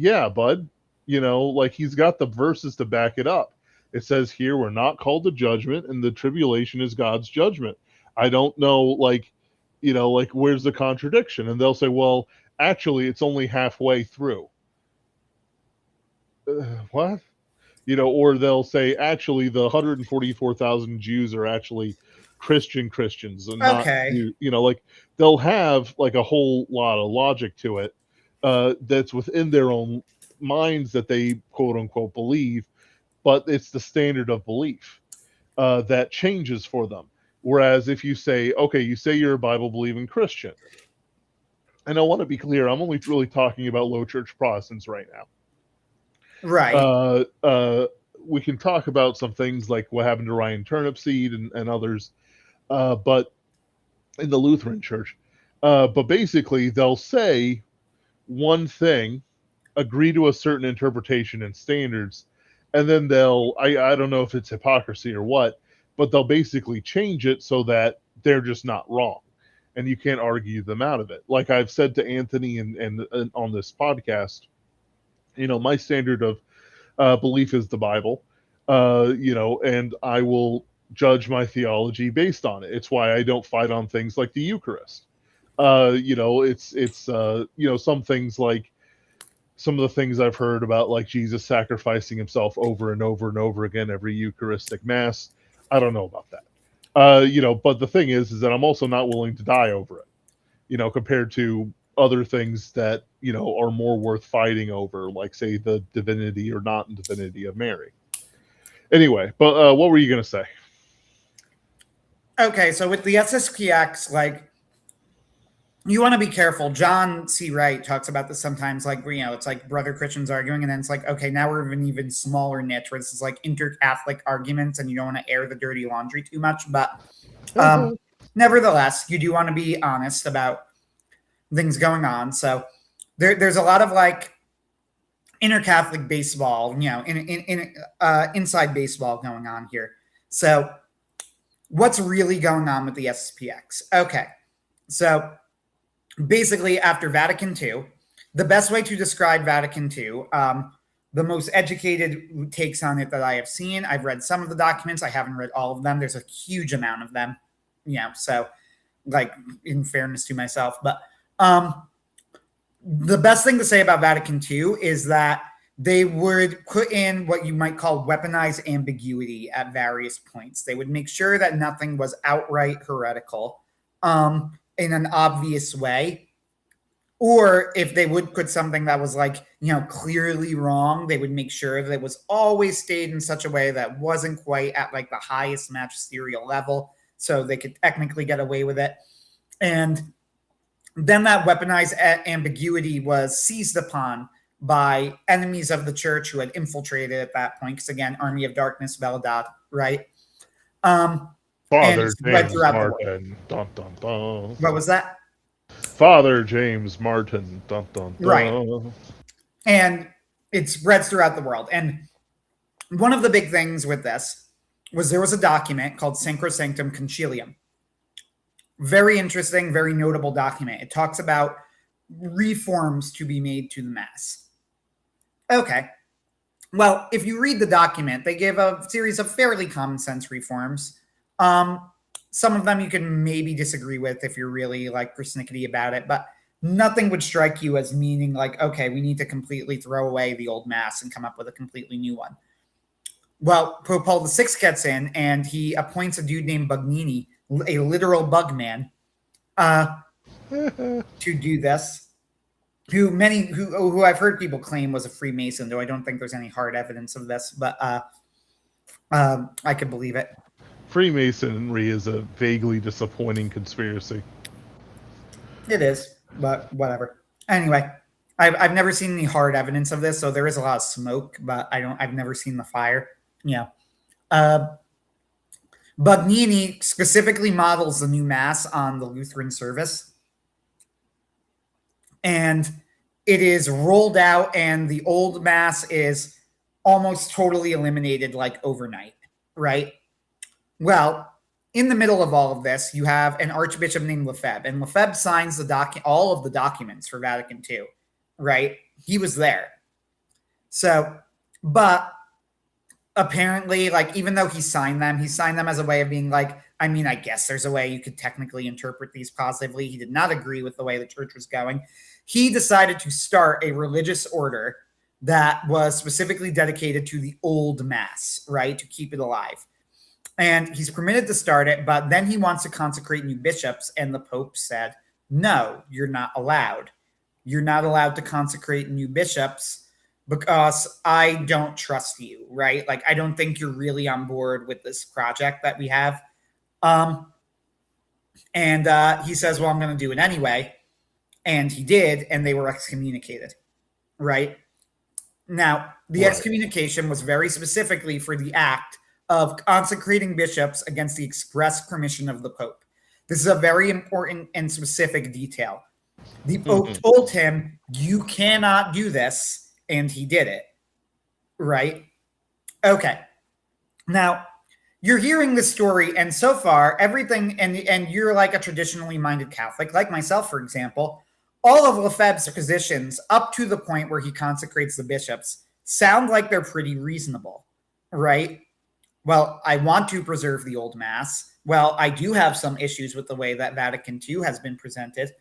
Yeah, bud. Like, he's got the verses to back it up. It says here, we're not called to judgment, and the tribulation is God's judgment. I don't know, like, where's the contradiction? And they'll say, well, actually, it's only halfway through. What? Or they'll say, actually, the 144,000 Jews are actually Christians and not, like, they'll have like a whole lot of logic to it that's within their own minds that they quote unquote believe, but it's the standard of belief that changes for them. Whereas if you say, okay, you say you're a Bible believing Christian, and I want to be clear, I'm only really talking about low church Protestants right now. Right. we can talk about some things like what happened to Ryan Turnipseed and others, but in the Lutheran Church. But basically, they'll say one thing, agree to a certain interpretation and standards, and then I don't know if it's hypocrisy or what, but they'll basically change it so that they're just not wrong. And you can't argue them out of it. Like I've said to Anthony and on this podcast, my standard of belief is the Bible, and I will judge my theology based on it. It's why I don't fight on things like the Eucharist. It's some things like some of the things I've heard about, like Jesus sacrificing himself over and over and over again every Eucharistic Mass. I don't know about that. But the thing is that I'm also not willing to die over it, compared to other things that, are more worth fighting over, like, say, the divinity or not divinity of Mary. Anyway, but what were you going to say? Okay, so with the SSPX, like, you want to be careful. John C. Wright talks about this sometimes, like, it's like brother Christians arguing, and then it's like, okay, now we're in an even smaller niche where this is like inter-Catholic arguments, and you don't want to air the dirty laundry too much. But nevertheless, you do want to be honest about things going on. So there's a lot of like inter-Catholic baseball, inside baseball going on here. So what's really going on with the SSPX? Okay, so basically, after Vatican II, the best way to describe Vatican II, the most educated takes on it that I have seen. I've read some of the documents. I haven't read all of them. There's a huge amount of them. So like in fairness to myself. But the best thing to say about Vatican II is that they would put in what you might call weaponized ambiguity at various points. They would make sure that nothing was outright heretical in an obvious way. Or if they would put something that was like, clearly wrong, they would make sure that it was always stayed in such a way that wasn't quite at like the highest magisterial level, so they could technically get away with it. And then that weaponized ambiguity was seized upon by enemies of the church who had infiltrated at that point. Because again, Army of Darkness, Belladad, right? Father James Martin. Dun, dun, dun. What was that? Father James Martin. Dun, dun, dun. Right. And it spreads throughout the world. And one of the big things with this was there was a document called Sacrosanctum Concilium. Very interesting, very notable document. It talks about reforms to be made to the Mass. Okay. Well, if you read the document, they give a series of fairly common sense reforms. Some of them you can maybe disagree with if you're really like persnickety about it, but nothing would strike you as meaning like, okay, we need to completely throw away the old Mass and come up with a completely new one. Well, Pope Paul VI gets in and he appoints a dude named Bugnini, a literal bug man, to do this. Who I've heard people claim was a Freemason, though I don't think there's any hard evidence of this, but I could believe it. Freemasonry is a vaguely disappointing conspiracy. It is, but whatever. Anyway, I've never seen any hard evidence of this, so there is a lot of smoke, but I've never seen the fire. Bugnini specifically models the new Mass on the Lutheran service. And it is rolled out, and the old Mass is almost totally eliminated like overnight, right? Well, in the middle of all of this, you have an archbishop named Lefebvre, and Lefebvre signs all of the documents for Vatican II, right? He was there. So, but apparently, like, even though he signed them as a way of being like, I mean, I guess there's a way you could technically interpret these positively. He did not agree with the way the church was going. He decided to start a religious order that was specifically dedicated to the old Mass, right? To keep it alive. And he's permitted to start it, but then he wants to consecrate new bishops. And the Pope said, no, you're not allowed. You're not allowed to consecrate new bishops because I don't trust you, right? Like, I don't think you're really on board with this project that we have. And he says, well, I'm going to do it anyway. And he did, and they were excommunicated, right? Now, The excommunication was very specifically for the act of consecrating bishops against the express permission of the Pope. This is a very important and specific detail. The Pope told him, you cannot do this, and he did it. Right? Okay. Now, you're hearing this story, and so far, everything, and you're like a traditionally minded Catholic, like myself, for example, all of Lefebvre's positions, up to the point where he consecrates the bishops, sound like they're pretty reasonable, right? Well, I want to preserve the old Mass. Well, I do have some issues with the way that Vatican II has been presented.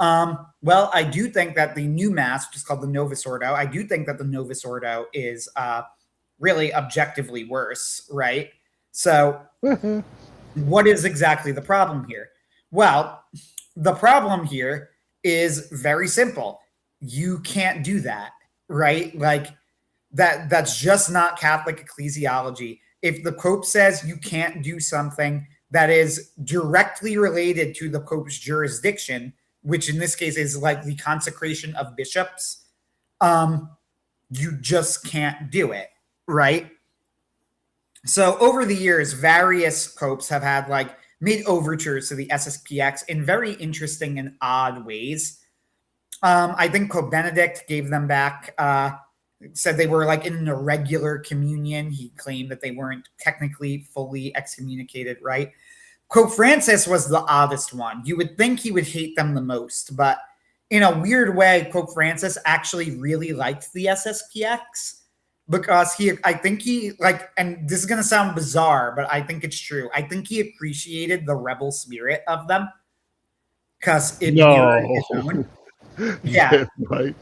Well, I do think that the new Mass, which is called the Novus Ordo, I do think that the Novus Ordo is really objectively worse, right? So what is exactly the problem here? Well, the problem here is very simple. You can't do that, right? Like that's just not Catholic ecclesiology. If the Pope says you can't do something that is directly related to the Pope's jurisdiction, which in this case is like the consecration of bishops, you just can't do it, right? So over the years, various popes have had like made overtures to the SSPX in very interesting and odd ways. I think Pope Benedict gave them back, said they were like in an irregular communion. He claimed that they weren't technically fully excommunicated, right? Pope Francis was the oddest one. You would think he would hate them the most, but in a weird way, Pope Francis actually really liked the SSPX because I think he like, and this is going to sound bizarre, but I think it's true. I think he appreciated the rebel spirit of them because it mirrored his own. Yeah, right.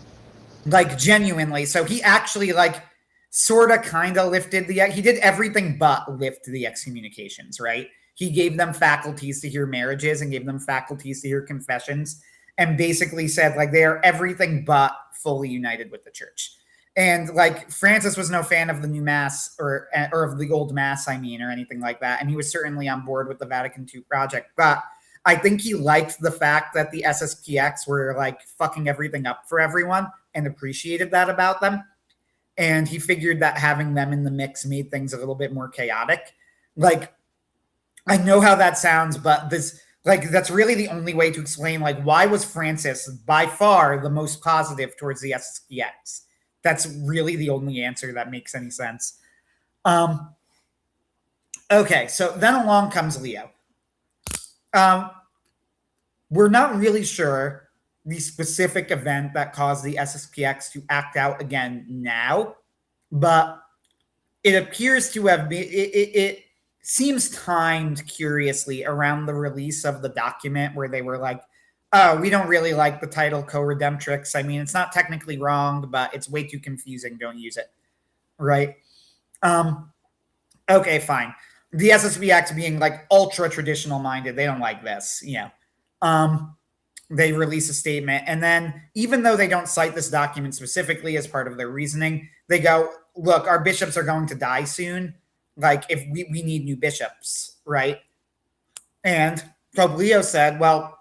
Like genuinely. So he actually like sort of kind of lifted he did everything but lift the excommunications, right? He gave them faculties to hear marriages and gave them faculties to hear confessions and basically said like they are everything but fully united with the church. And like Francis was no fan of the new Mass or of the old Mass, I mean, or anything like that. And he was certainly on board with the Vatican II project. But I think he liked the fact that the SSPX were like fucking everything up for everyone and appreciated that about them. And he figured that having them in the mix made things a little bit more chaotic. Like, I know how that sounds, but this, like, that's really the only way to explain, like, why was Francis by far the most positive towards the SSPX? That's really the only answer that makes any sense. Okay, so then along comes Leo. We're not really sure the specific event that caused the SSPX to act out again now, but it appears to have been, it seems timed curiously around the release of the document where they were like, oh, we don't really like the title Co-Redemptrix. I mean, it's not technically wrong, but it's way too confusing. Don't use it. Right? Okay, fine. The SSPX being like ultra traditional minded, they don't like this. You know, they release a statement. And then even though they don't cite this document specifically as part of their reasoning, they go, look, our bishops are going to die soon. Like if we need new bishops, right? And Pope Leo said, well,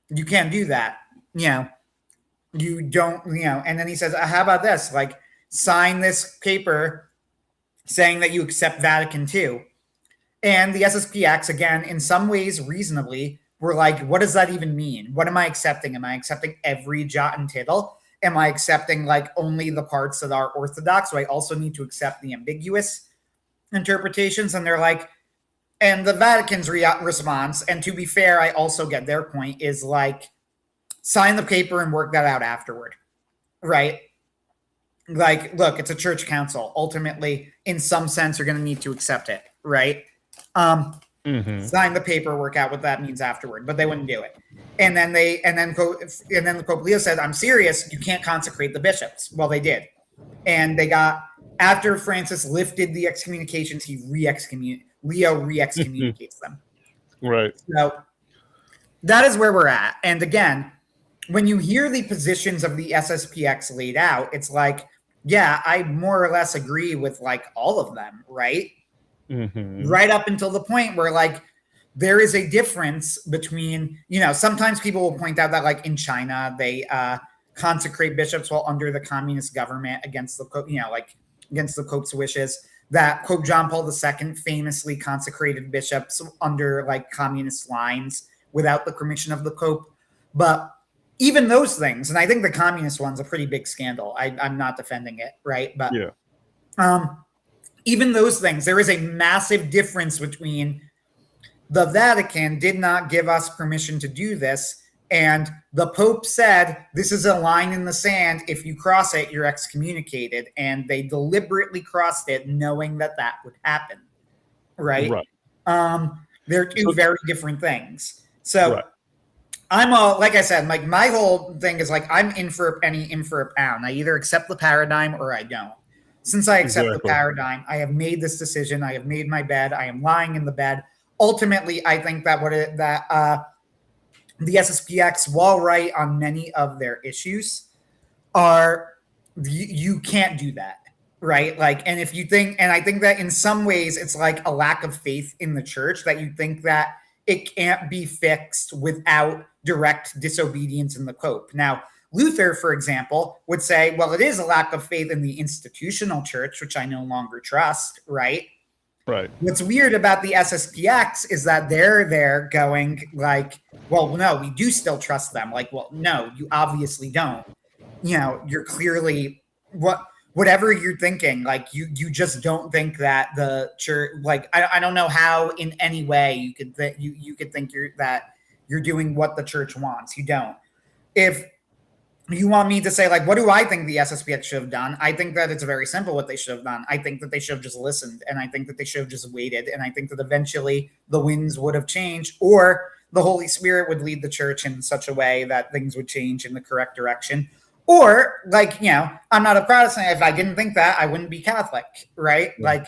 you can't do that. You know, you don't, you know, and then he says, how about this? Like sign this paper saying that you accept Vatican II. And the SSPX, again, in some ways reasonably, were like, what does that even mean? What am I accepting? Am I accepting every jot and tittle? Am I accepting like only the parts that are orthodox? So I also need to accept the ambiguous interpretations. And they're like, and the Vatican's response, and to be fair, I also get their point, is like, sign the paper and work that out afterward, right? Like, look, it's a church council. Ultimately, in some sense, you're going to need to accept it, right? Sign the paper, work out what that means afterward, but they wouldn't do it. And then the Pope Leo said, "I'm serious. You can't consecrate the bishops." Well, they did, and they got after Francis lifted the excommunications, Leo re-excommunicates them. Right. So that is where we're at. And again, when you hear the positions of the SSPX laid out, it's like, yeah, I more or less agree with like all of them, right? Right up until the point where like there is a difference between, you know, sometimes people will point out that like in China, they consecrate bishops while under the communist government against the, you know, like against the Pope's wishes, that Pope John Paul II famously consecrated bishops under like communist lines without the permission of the Pope. But even those things, and I think the communist one's a pretty big scandal. I'm not defending it, right? But even those things, there is a massive difference between the Vatican did not give us permission to do this, and the Pope said, this is a line in the sand. If you cross it, you're excommunicated. And they deliberately crossed it knowing that that would happen, right? They're two very different things. So I'm like I said, like my whole thing is like, I'm in for a penny, in for a pound. I either accept the paradigm or I don't. Since I accept the paradigm, I have made this decision. I have made my bed. I am lying in the bed. Ultimately, I think that the SSPX, while right on many of their issues, you can't do that, right? Like, and if you think, and I think that in some ways it's like a lack of faith in the church, that you think that it can't be fixed without direct disobedience in the Pope. Now, Luther, for example, would say, well, it is a lack of faith in the institutional church, which I no longer trust, right? Right. What's weird about the SSPX is that they're there going like, well, no, we do still trust them. Like, well, no, you obviously don't. You know, you're clearly whatever you're thinking, like you just don't think that the church, like, I don't know how in any way you could think you're doing what the church wants. You don't. If you want me to say, like, what do I think the SSPX should have done? I think that it's very simple what they should have done. I think that they should have just listened, and I think that they should have just waited, and I think that eventually the winds would have changed, or the Holy Spirit would lead the church in such a way that things would change in the correct direction. Or, like, you know, I'm not a Protestant. If I didn't think that, I wouldn't be Catholic, right? Yeah. Like,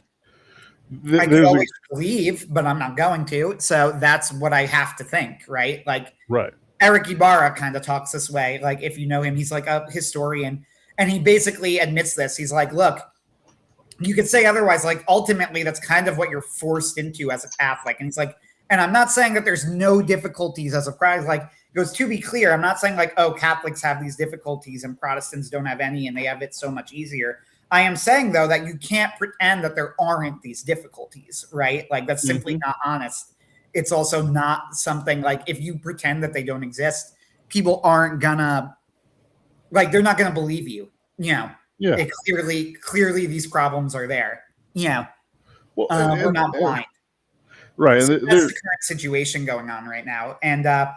I could always believe, but I'm not going to. So that's what I have to think, right? Like, right. Eric Ibarra kind of talks this way. Like, if you know him, he's like a historian, and he basically admits this. He's like, look, you could say otherwise. Like, ultimately, that's kind of what you're forced into as a Catholic. And he's like, and I'm not saying that there's no difficulties as a Protestant. Like, he goes, to be clear, I'm not saying like, oh, Catholics have these difficulties and Protestants don't have any and they have it so much easier. I am saying, though, that you can't pretend that there aren't these difficulties, right? Like, that's simply not honest. It's also not something like, if you pretend that they don't exist, people aren't gonna, like, they're not gonna believe you. You know, it clearly these problems are there. You know, we're not blind. Right. So that's the current situation going on right now. And I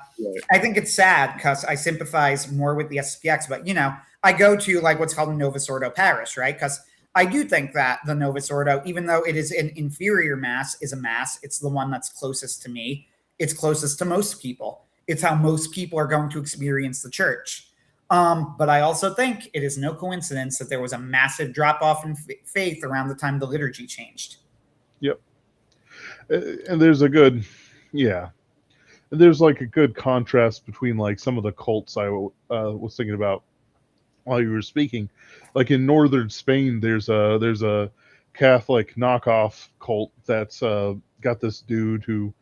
think it's sad because I sympathize more with the SPX, but, you know, I go to like what's called a Novus Ordo parish, right? Because I do think that the Novus Ordo, even though it is an inferior mass, is a mass. It's the one that's closest to me. It's closest to most people. It's how most people are going to experience the church. But I also think it is no coincidence that there was a massive drop-off in faith around the time the liturgy changed. Yep. And there's a good, there's like a good contrast between like some of the cults I was thinking about while you were speaking. Like in northern Spain, there's a Catholic knockoff cult that's got this dude who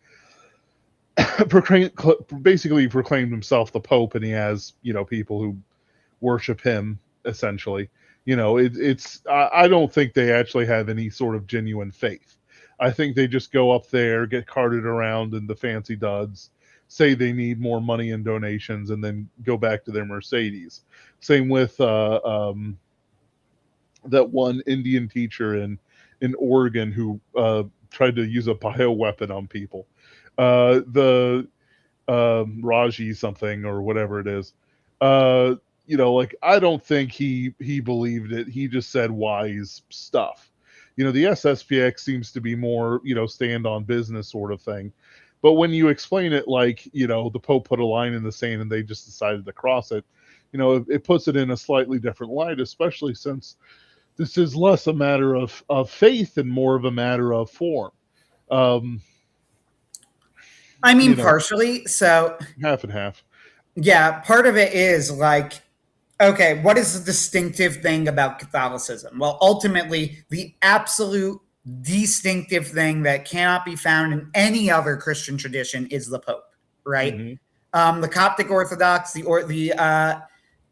basically proclaimed himself the Pope, and he has, you know, people who worship him essentially. You know, I don't think they actually have any sort of genuine faith. I think they just go up there, get carted around in the fancy duds, say they need more money and donations, and then go back to their Mercedes. Same with that one Indian teacher in Oregon who tried to use a bioweapon on people. The Raji something or whatever it is. You know, like, I don't think he believed it. He just said wise stuff. You know, the SSPX seems to be more, you know, stand on business sort of thing. But when you explain it like, you know, the Pope put a line in the sand and they just decided to cross it, you know, it puts it in a slightly different light, especially since this is less a matter of faith and more of a matter of form. I mean, you know, partially. So half and half. Yeah, part of it is like, okay, what is the distinctive thing about Catholicism? Well, ultimately, the absolute distinctive thing that cannot be found in any other Christian tradition is the Pope, right? Mm-hmm. The Coptic Orthodox, the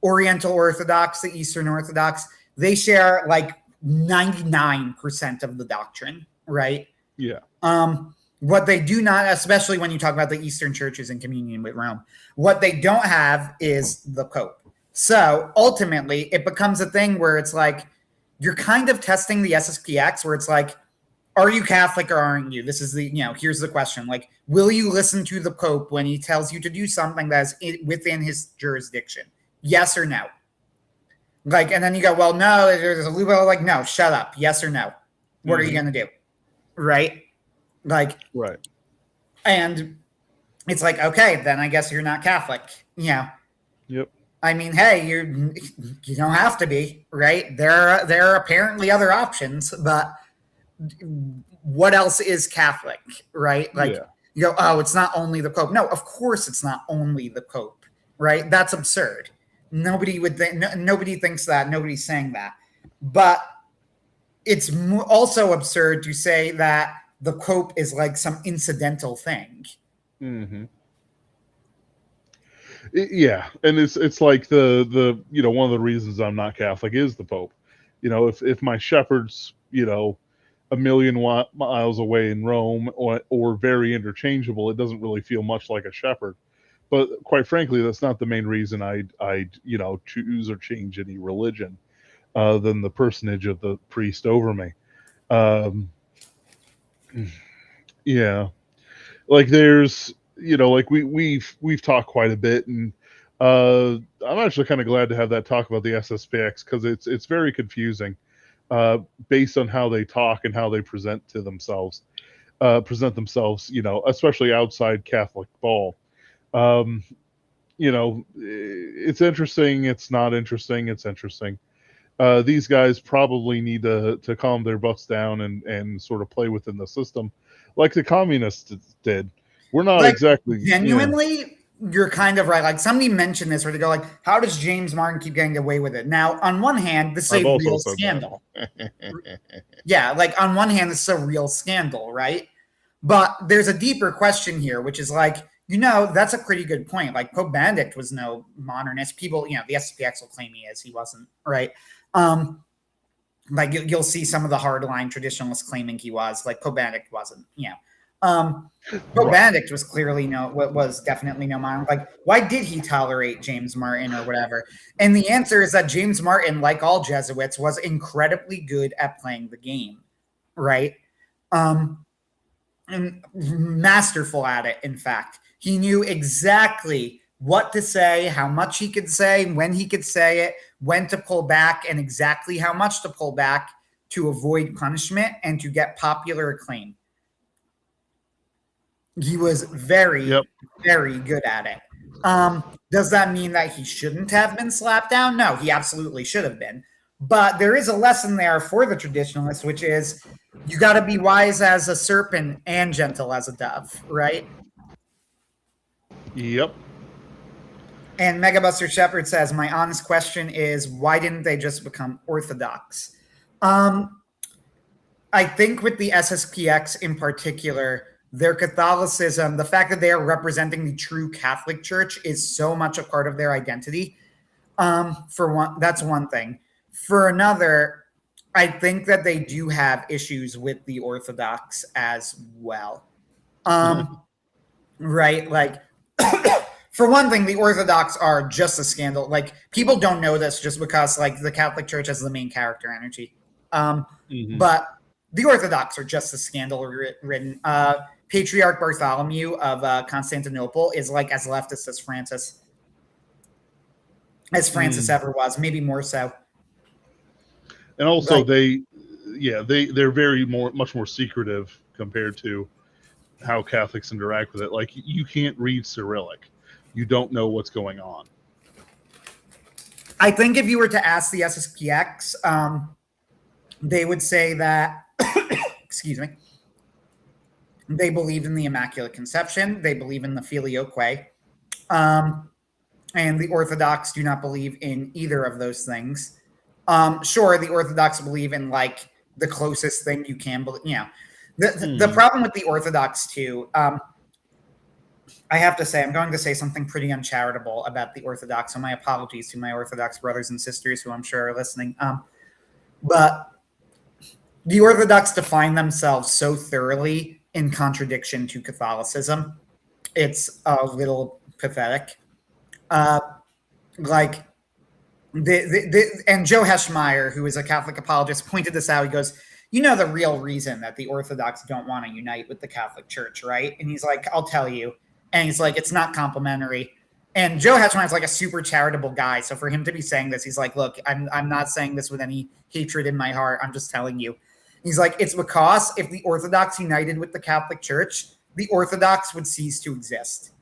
Oriental Orthodox, the Eastern Orthodox, they share like 99% of the doctrine, right? Yeah. What they do not, especially when you talk about the Eastern churches in communion with Rome, what they don't have is the Pope. So ultimately, it becomes a thing where it's like you're kind of testing the SSPX, where it's like, are you Catholic or aren't you? This is the, here's the question. Like, will you listen to the Pope when he tells you to do something that's within his jurisdiction? Yes or no? Like, and then you go, well, no, there's a loophole. Like, no, shut up. Yes or no? What are you going to do? Right? Like, right. And it's like, okay, then I guess you're not Catholic. Yep. I mean, hey, you don't have to be, right? There are apparently other options, but what else is Catholic, right? Like, you go, oh, it's not only the Pope. No, of course it's not only the Pope, right? That's absurd. Nobody would think. Nobody thinks that. Nobody's saying that. But it's also absurd to say that the Pope is like some incidental thing. Mm-hmm. Yeah, and it's like the one of the reasons I'm not Catholic is the Pope. If my shepherd's a million miles away in Rome or very interchangeable, it doesn't really feel much like a shepherd. But quite frankly, that's not the main reason I choose or change any religion than the personage of the priest over me. Yeah, like there's like we've talked quite a bit, and I'm actually kind of glad to have that talk about the SSPX because it's very confusing based on how they talk and how they present themselves, especially outside Catholic ball. It's interesting. It's not interesting. It's interesting. These guys probably need to calm their butts down and sort of play within the system like the communists did. We're not like, exactly genuinely. You're kind of right. Like somebody mentioned this where they go like, how does James Martin keep getting away with it? Now, on one hand, this is a real scandal. Yeah, like on one hand, this is a real scandal, right? But there's a deeper question here, which is like, that's a pretty good point. Like Pope Benedict was no modernist. People, the SPX will claim he is. He wasn't, right? Like you'll see some of the hardline traditionalists claiming he was. Like Pope Benedict wasn't. Pope Benedict was clearly was definitely no modern. Like, why did he tolerate James Martin or whatever? And the answer is that James Martin, like all Jesuits, was incredibly good at playing the game, right? And masterful at it. In fact, he knew exactly what to say, how much he could say, when he could say it, when to pull back, and exactly how much to pull back to avoid punishment and to get popular acclaim. He was very, very good at it. Does that mean that he shouldn't have been slapped down? No, he absolutely should have been. But there is a lesson there for the traditionalists, which is you got to be wise as a serpent and gentle as a dove, right? Yep. And Megabuster Shepherd says, my honest question is, why didn't they just become Orthodox? I think with the SSPX in particular, their Catholicism, the fact that they are representing the true Catholic Church is so much a part of their identity. For one, that's one thing. For another, I think that they do have issues with the Orthodox as well. Right? Like, for one thing, the Orthodox are just a scandal. Like, people don't know this just because, like, the Catholic Church has the main character energy. But the Orthodox are just a scandal ridden. Patriarch Bartholomew of Constantinople is like as leftist as Francis ever was, maybe more so. And also, they're much more secretive compared to how Catholics interact with it. Like, you can't read Cyrillic, you don't know what's going on. I think if you were to ask the SSPX, they would say that, excuse me, they believe in the Immaculate Conception, they believe in the Filioque, and the Orthodox do not believe in either of those things. Sure, the Orthodox believe in like the closest thing you can believe. The problem with the Orthodox too, I have to say, I'm going to say something pretty uncharitable about the Orthodox, so my apologies to my Orthodox brothers and sisters who I'm sure are listening. But the Orthodox define themselves so thoroughly in contradiction to Catholicism. It's a little pathetic. Like and Joe Heschmeyer, who is a Catholic apologist, pointed this out. He goes, you know, the real reason that the Orthodox don't want to unite with the Catholic Church, right? And he's like, I'll tell you. And he's like, it's not complimentary. And Joe Heschmeyer is like a super charitable guy. So for him to be saying this, he's like, look, I'm not saying this with any hatred in my heart. I'm just telling you. He's like, it's because if the Orthodox united with the Catholic Church, the Orthodox would cease to exist.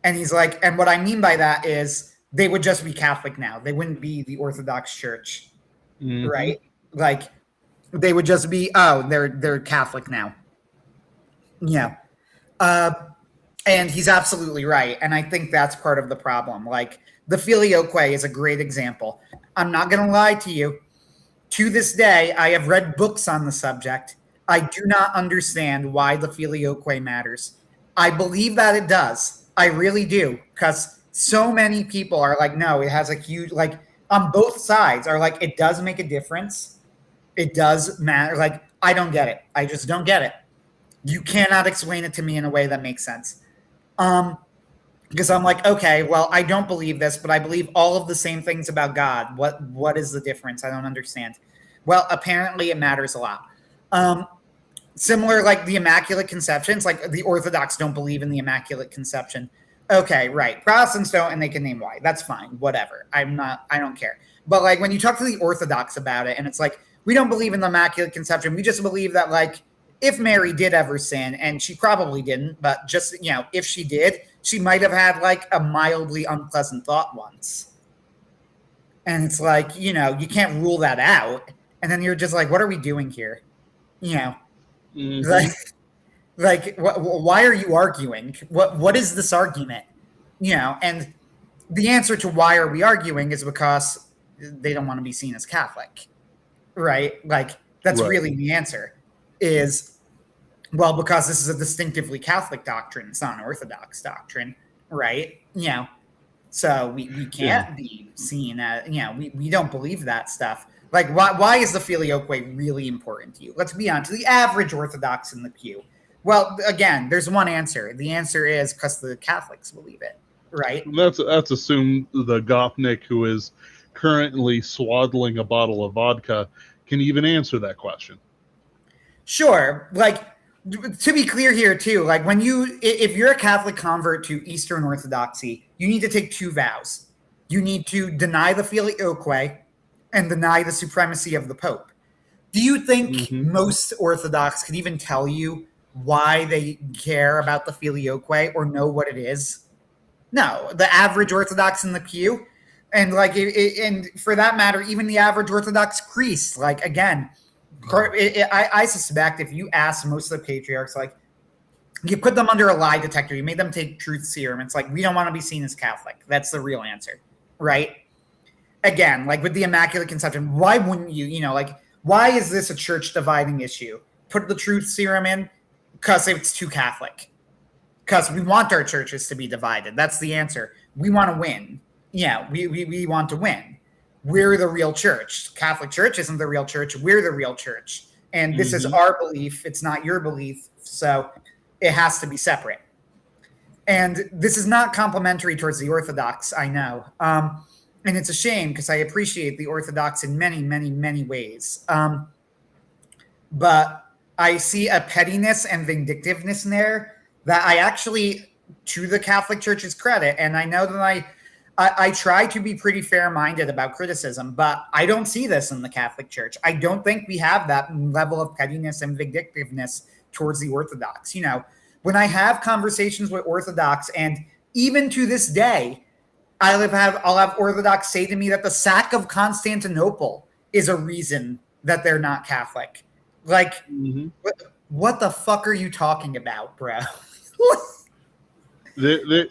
And he's like, and what I mean by that is they would just be Catholic now. They wouldn't be the Orthodox Church, right? Like they would just be, they're Catholic now. Yeah. And he's absolutely right. And I think that's part of the problem. Like the Filioque is a great example. I'm not going to lie to you. To this day, I have read books on the subject. I do not understand why the Filioque matters. I believe that it does. I really do. Because so many people are like, no, it has a huge, like on both sides are like, it does make a difference. It does matter. Like, I don't get it. I just don't get it. You cannot explain it to me in a way that makes sense. Because I'm like, okay, well, I don't believe this, but I believe all of the same things about God. What is the difference? I don't understand. Well, apparently it matters a lot. Similar, like the Immaculate Conception. It's like the Orthodox don't believe in the Immaculate Conception. Okay, right. Protestants don't, and they can name why. That's fine. Whatever. I don't care. But like when you talk to the Orthodox about it, and it's like, we don't believe in the Immaculate Conception. We just believe that like if Mary did ever sin, and she probably didn't, but just, you know, if she did, she might have had like a mildly unpleasant thought once. And it's like, you know, you can't rule that out. And then you're just like, what are we doing here? You know, why are you arguing? What is this argument? You know, and the answer to why are we arguing is because they don't want to be seen as Catholic, right? Like that's really the answer. Is, well, because this is a distinctively Catholic doctrine. It's not an Orthodox doctrine, right? You know, so we can't be seen as, you know, we don't believe that stuff. Like, why is the Filioque really important to you? Let's be honest, the average Orthodox in the pew. Well, again, there's one answer. The answer is because the Catholics believe it, right? Let's assume the Gopnik who is currently swaddling a bottle of vodka can even answer that question. Sure. Like, to be clear here too, like if you're a Catholic convert to Eastern Orthodoxy, you need to take two vows. You need to deny the Filioque and deny the supremacy of the Pope. Do you think most Orthodox could even tell you why they care about the Filioque or know what it is? No, the average Orthodox in the pew, and like, and for that matter, even the average Orthodox priest, like again, I suspect if you ask most of the patriarchs, like you put them under a lie detector, you made them take truth serum, it's like, we don't want to be seen as Catholic. That's the real answer, right? Again, like with the Immaculate Conception, why wouldn't you, you know, like, why is this a church dividing issue? Put the truth serum in because it's too Catholic. Because we want our churches to be divided. That's the answer. We want to win. Yeah, we want to win. We're the real church. Catholic Church isn't the real church. We're the real church. And this is our belief. It's not your belief. So it has to be separate. And this is not complimentary towards the Orthodox, I know. And it's a shame because I appreciate the Orthodox in many, many, many ways. But I see a pettiness and vindictiveness in there that I actually, to the Catholic Church's credit, and I know that I try to be pretty fair-minded about criticism, but I don't see this in the Catholic Church. I don't think we have that level of pettiness and vindictiveness towards the Orthodox. You know, when I have conversations with Orthodox, and even to this day, I'll have Orthodox say to me that the sack of Constantinople is a reason that they're not Catholic. Like, what the fuck are you talking about, bro? the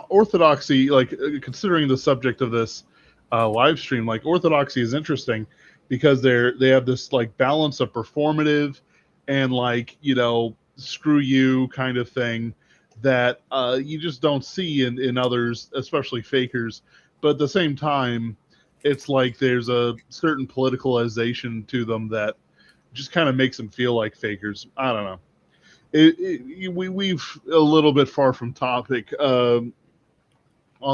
Orthodoxy, like considering the subject of this live stream, like Orthodoxy is interesting because they have this like balance of performative and like, you know, screw you kind of thing that you just don't see in others, especially fakers. But at the same time, it's like there's a certain politicalization to them that just kind of makes them feel like fakers. I don't know. We've a little bit far from topic on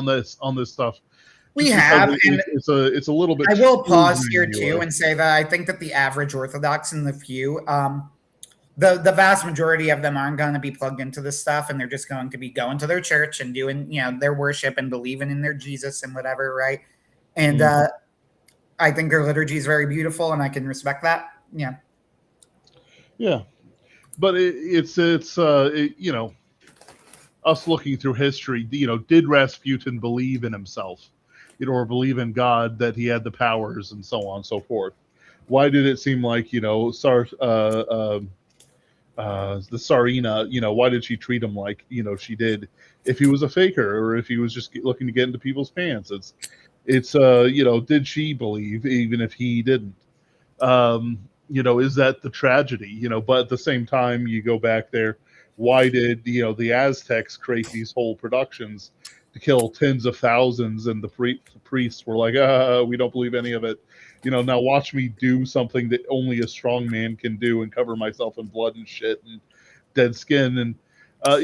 this stuff, We just because have, and it's a little bit I will pause here too granular. and say that I think that the average Orthodox in the few, the vast majority of them aren't going to be plugged into this stuff, and they're just going to be going to their church and doing, their worship and believing in their Jesus and whatever, right? And I think their liturgy is very beautiful, and I can respect that. Yeah. Yeah, but us looking through history. Did Rasputin believe in himself, or believe in God that he had the powers and so on and so forth? Why did it seem like the Tsarina, why did she treat him like she did? If he was a faker or if he was just looking to get into people's pants, did she believe even if he didn't? Is that the tragedy? But at the same time, you go back there. Why did the Aztecs create these whole productions to kill tens of thousands, and the priests were like, we don't believe any of it. Now watch me do something that only a strong man can do and cover myself in blood and shit and dead skin. And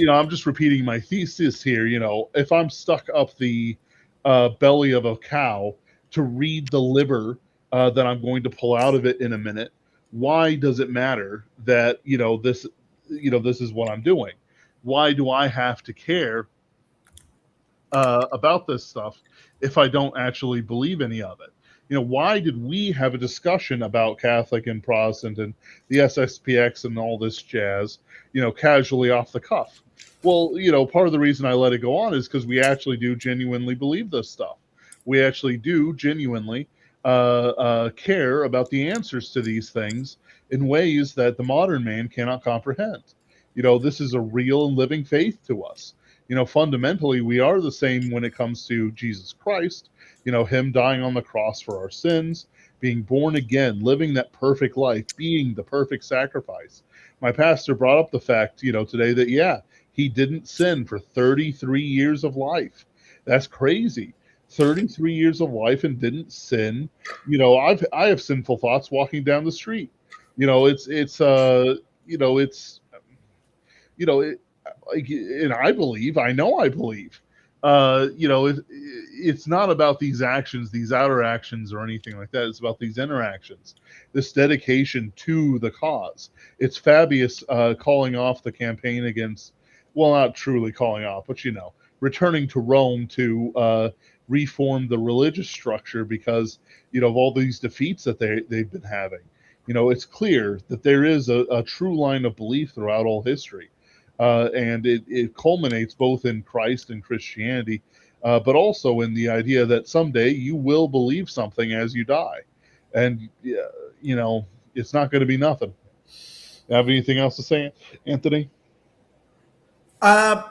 I'm just repeating my thesis here. If I'm stuck up the belly of a cow to read the liver that I'm going to pull out of it in a minute, why does it matter that this is what I'm doing? Why do I have to care about this stuff if I don't actually believe any of it? Why did we have a discussion about Catholic and Protestant and the SSPX and all this jazz, casually off the cuff? Well, part of the reason I let it go on is because we actually do genuinely believe this stuff. We actually do genuinely care about the answers to these things in ways that the modern man cannot comprehend. This is a real and living faith to us. Fundamentally, we are the same when it comes to Jesus Christ, him dying on the cross for our sins, being born again, living that perfect life, being the perfect sacrifice. My pastor brought up the fact, today that, yeah, he didn't sin for 33 years of life. That's crazy. 33 years of life and didn't sin. I have sinful thoughts walking down the street. And I know I believe. It's not about these actions, these outer actions, or anything like that. It's about these interactions, this dedication to the cause. It's Fabius calling off the campaign against, well, not truly calling off, but returning to Rome to reform the religious structure because of all these defeats that they've been having. It's clear that there is a true line of belief throughout all history. And it culminates both in Christ and Christianity, but also in the idea that someday you will believe something as you die. And, it's not going to be nothing. Have anything else to say, Anthony? Uh,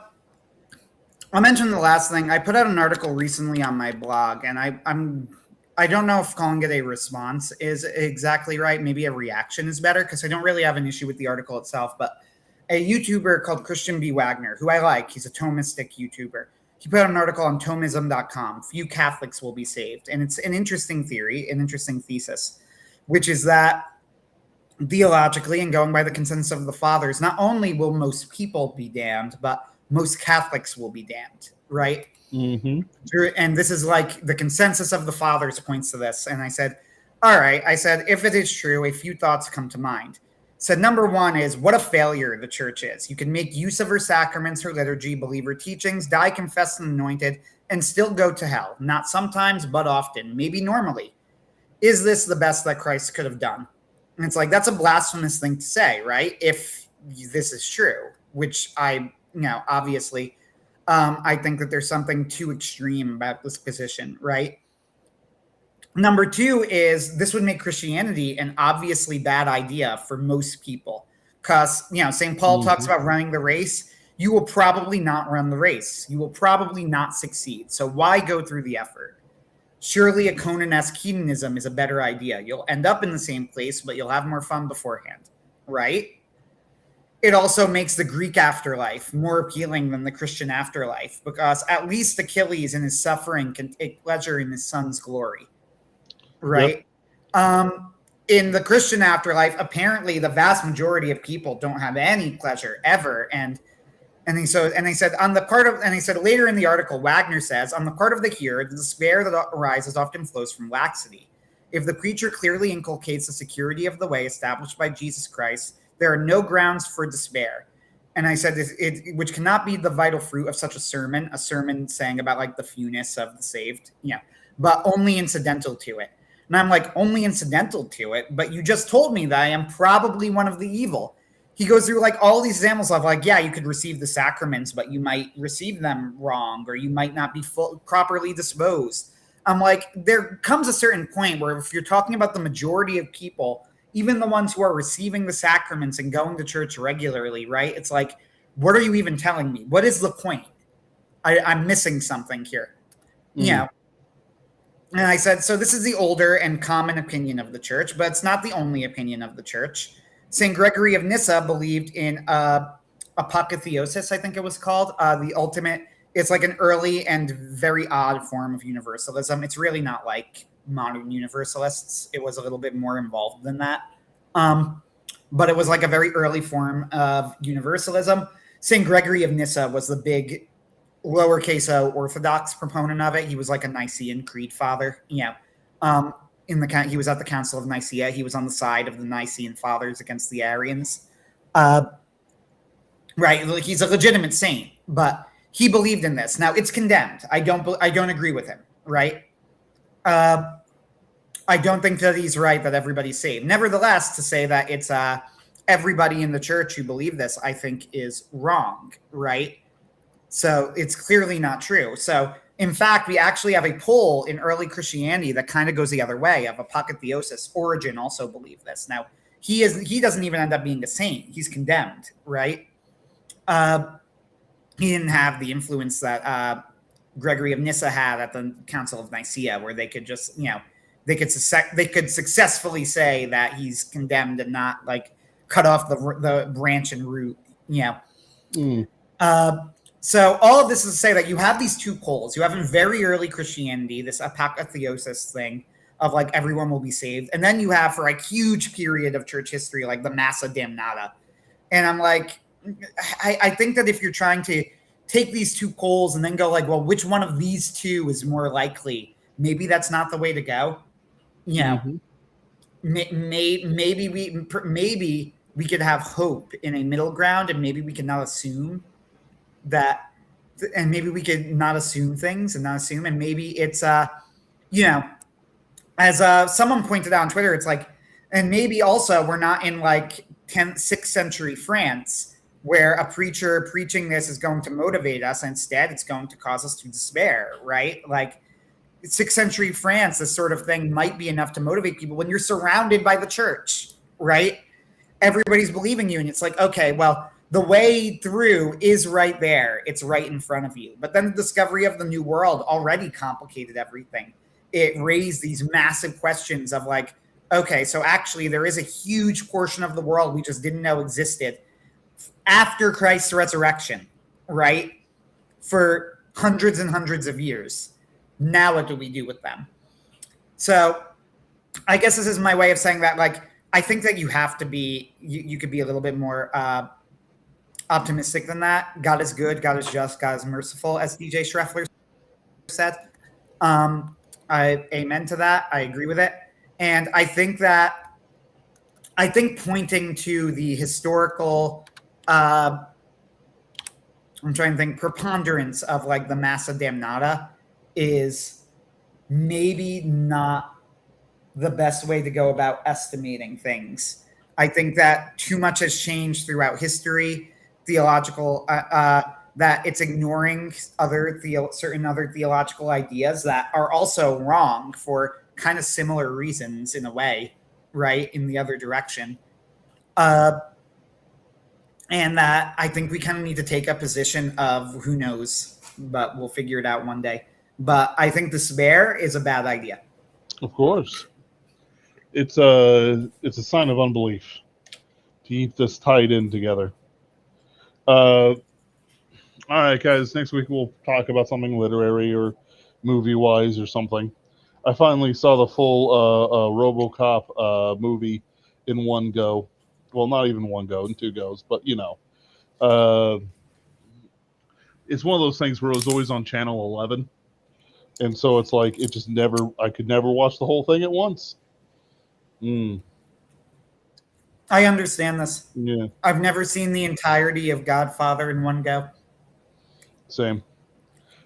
I'll mention the last thing. I put out an article recently on my blog, and I don't know if calling it a response is exactly right. Maybe a reaction is better because I don't really have an issue with the article itself, but a YouTuber called Christian B. Wagner, who I like, he's a Thomistic YouTuber. He put out an article on Thomism.com, Few Catholics Will Be Saved. And it's an interesting theory, an interesting thesis, which is that theologically and going by the consensus of the fathers, not only will most people be damned, but most Catholics will be damned, right? Mm-hmm. And this is like the consensus of the fathers points to this. And I said, all right, if it is true, a few thoughts come to mind. So number one is what a failure the church is. You can make use of her sacraments, her liturgy, believe her teachings, die confessed and anointed, and still go to hell. Not sometimes, but often, maybe normally. Is this the best that Christ could have done? And it's like, that's a blasphemous thing to say, right? If this is true, which obviously, I think that there's something too extreme about this position, right? Number two is this would make Christianity an obviously bad idea for most people because, St. Paul talks about running the race. You will probably not run the race. You will probably not succeed. So why go through the effort? Surely a Conan-esque hedonism is a better idea. You'll end up in the same place, but you'll have more fun beforehand, right? It also makes the Greek afterlife more appealing than the Christian afterlife because at least Achilles in his suffering can take pleasure in his son's glory. right? In the Christian afterlife, apparently the vast majority of people don't have any pleasure ever. And he said later in the article, Wagner says, on the part of the hearer, the despair that arises often flows from laxity. If the preacher clearly inculcates the security of the way established by Jesus Christ, there are no grounds for despair. And I said, which cannot be the vital fruit of such a sermon saying about like the fewness of the saved, but only incidental to it. And I'm like, only incidental to it? But you just told me that I am probably one of the evil. He goes through like all these examples of like, you could receive the sacraments, but you might receive them wrong, or you might not be properly disposed. I'm like, there comes a certain point where if you're talking about the majority of people, even the ones who are receiving the sacraments and going to church regularly, right? It's like, what are you even telling me? What is the point? I'm missing something here. And I said, so this is the older and common opinion of the church, but it's not the only opinion of the church. St. Gregory of Nyssa believed in apotheosis, I think it was called. The ultimate, it's like an early and very odd form of universalism. It's really not like modern universalists. It was a little bit more involved than that. But it was like a very early form of universalism. St. Gregory of Nyssa was the big lowercase o Orthodox proponent of it. He was like a Nicene Creed father. He was at the Council of Nicaea. He was on the side of the Nicene Fathers against the Arians. Right, he's a legitimate saint, but he believed in this. Now it's condemned. I don't agree with him. Right. I don't think that he's right that everybody's saved. Nevertheless, to say that it's everybody in the church who believe this, I think is wrong. Right. So it's clearly not true. So in fact, we actually have a poll in early Christianity that kind of goes the other way of apotheosis. Origen also believed this. Now he doesn't even end up being a saint. He's condemned, right? He didn't have the influence that Gregory of Nyssa had at the Council of Nicaea, where they could just, they could successfully say that he's condemned and not like cut off the branch and root, So all of this is to say that you have these two poles. You have in very early Christianity, this apotheosis thing of like everyone will be saved. And then you have for a huge period of church history, like the Massa Damnata. And I'm like, I think that if you're trying to take these two poles and then go like, well, which one of these two is more likely? Maybe that's not the way to go. Maybe we could have hope in a middle ground, and maybe we can not assume that, and maybe we could not assume things and not assume, and maybe it's as someone pointed out on Twitter, it's like, and maybe also we're not in like 6th century France where a preacher preaching this is going to motivate us. Instead, it's going to cause us to despair, right? Like 6th century France, this sort of thing might be enough to motivate people when you're surrounded by the church, right? Everybody's believing you, and it's like, okay, well, the way through is right there. It's right in front of you. But then the discovery of the New World already complicated everything. It raised these massive questions of like, okay, so actually there is a huge portion of the world we just didn't know existed after Christ's resurrection, right? For hundreds and hundreds of years. Now what do we do with them? So I guess this is my way of saying that, like, I think that you have to be, you could be a little bit more optimistic than that. God is good, God is just, God is merciful, as DJ Schreffler said. I amen to that. I agree with it. And I think pointing to the historical, I'm trying to think, preponderance of like the Massa Damnata is maybe not the best way to go about estimating things. I think that too much has changed throughout history, theological, that it's ignoring certain other theological ideas that are also wrong for kind of similar reasons in a way, right, in the other direction. And that I think we kind of need to take a position of who knows, but we'll figure it out one day. But I think despair is a bad idea. Of course. It's a sign of unbelief to keep this tied in together. All right, guys. Next week we'll talk about something literary or movie-wise or something. I finally saw the full RoboCop movie in one go. Well, not even one go, in two goes, but uh, it's one of those things where it was always on channel 11, and so it's like it just never. I could never watch the whole thing at once. I understand this. Yeah, I've never seen the entirety of Godfather in one go. same.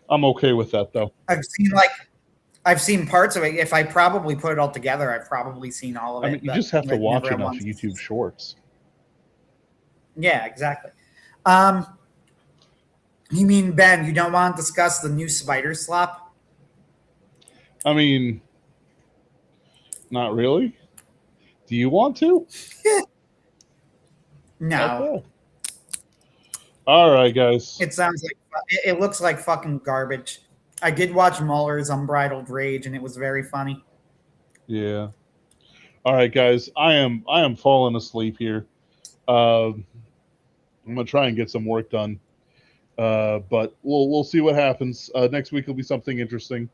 I'm okay with that though. I've seen parts of it. If I probably put it all together, I've probably seen all of I it. mean, you But just have to like, watch never at enough once. YouTube shorts. Yeah, exactly. You mean, Ben, you don't want to discuss the new spider slop? I mean, not really. Do you want to? No. Okay. All right, guys. It sounds like it looks like fucking garbage. I did watch Muller's Unbridled Rage, and it was very funny. Yeah. All right, guys. I am falling asleep here. I'm gonna try and get some work done. But we'll see what happens. Next week will be something interesting.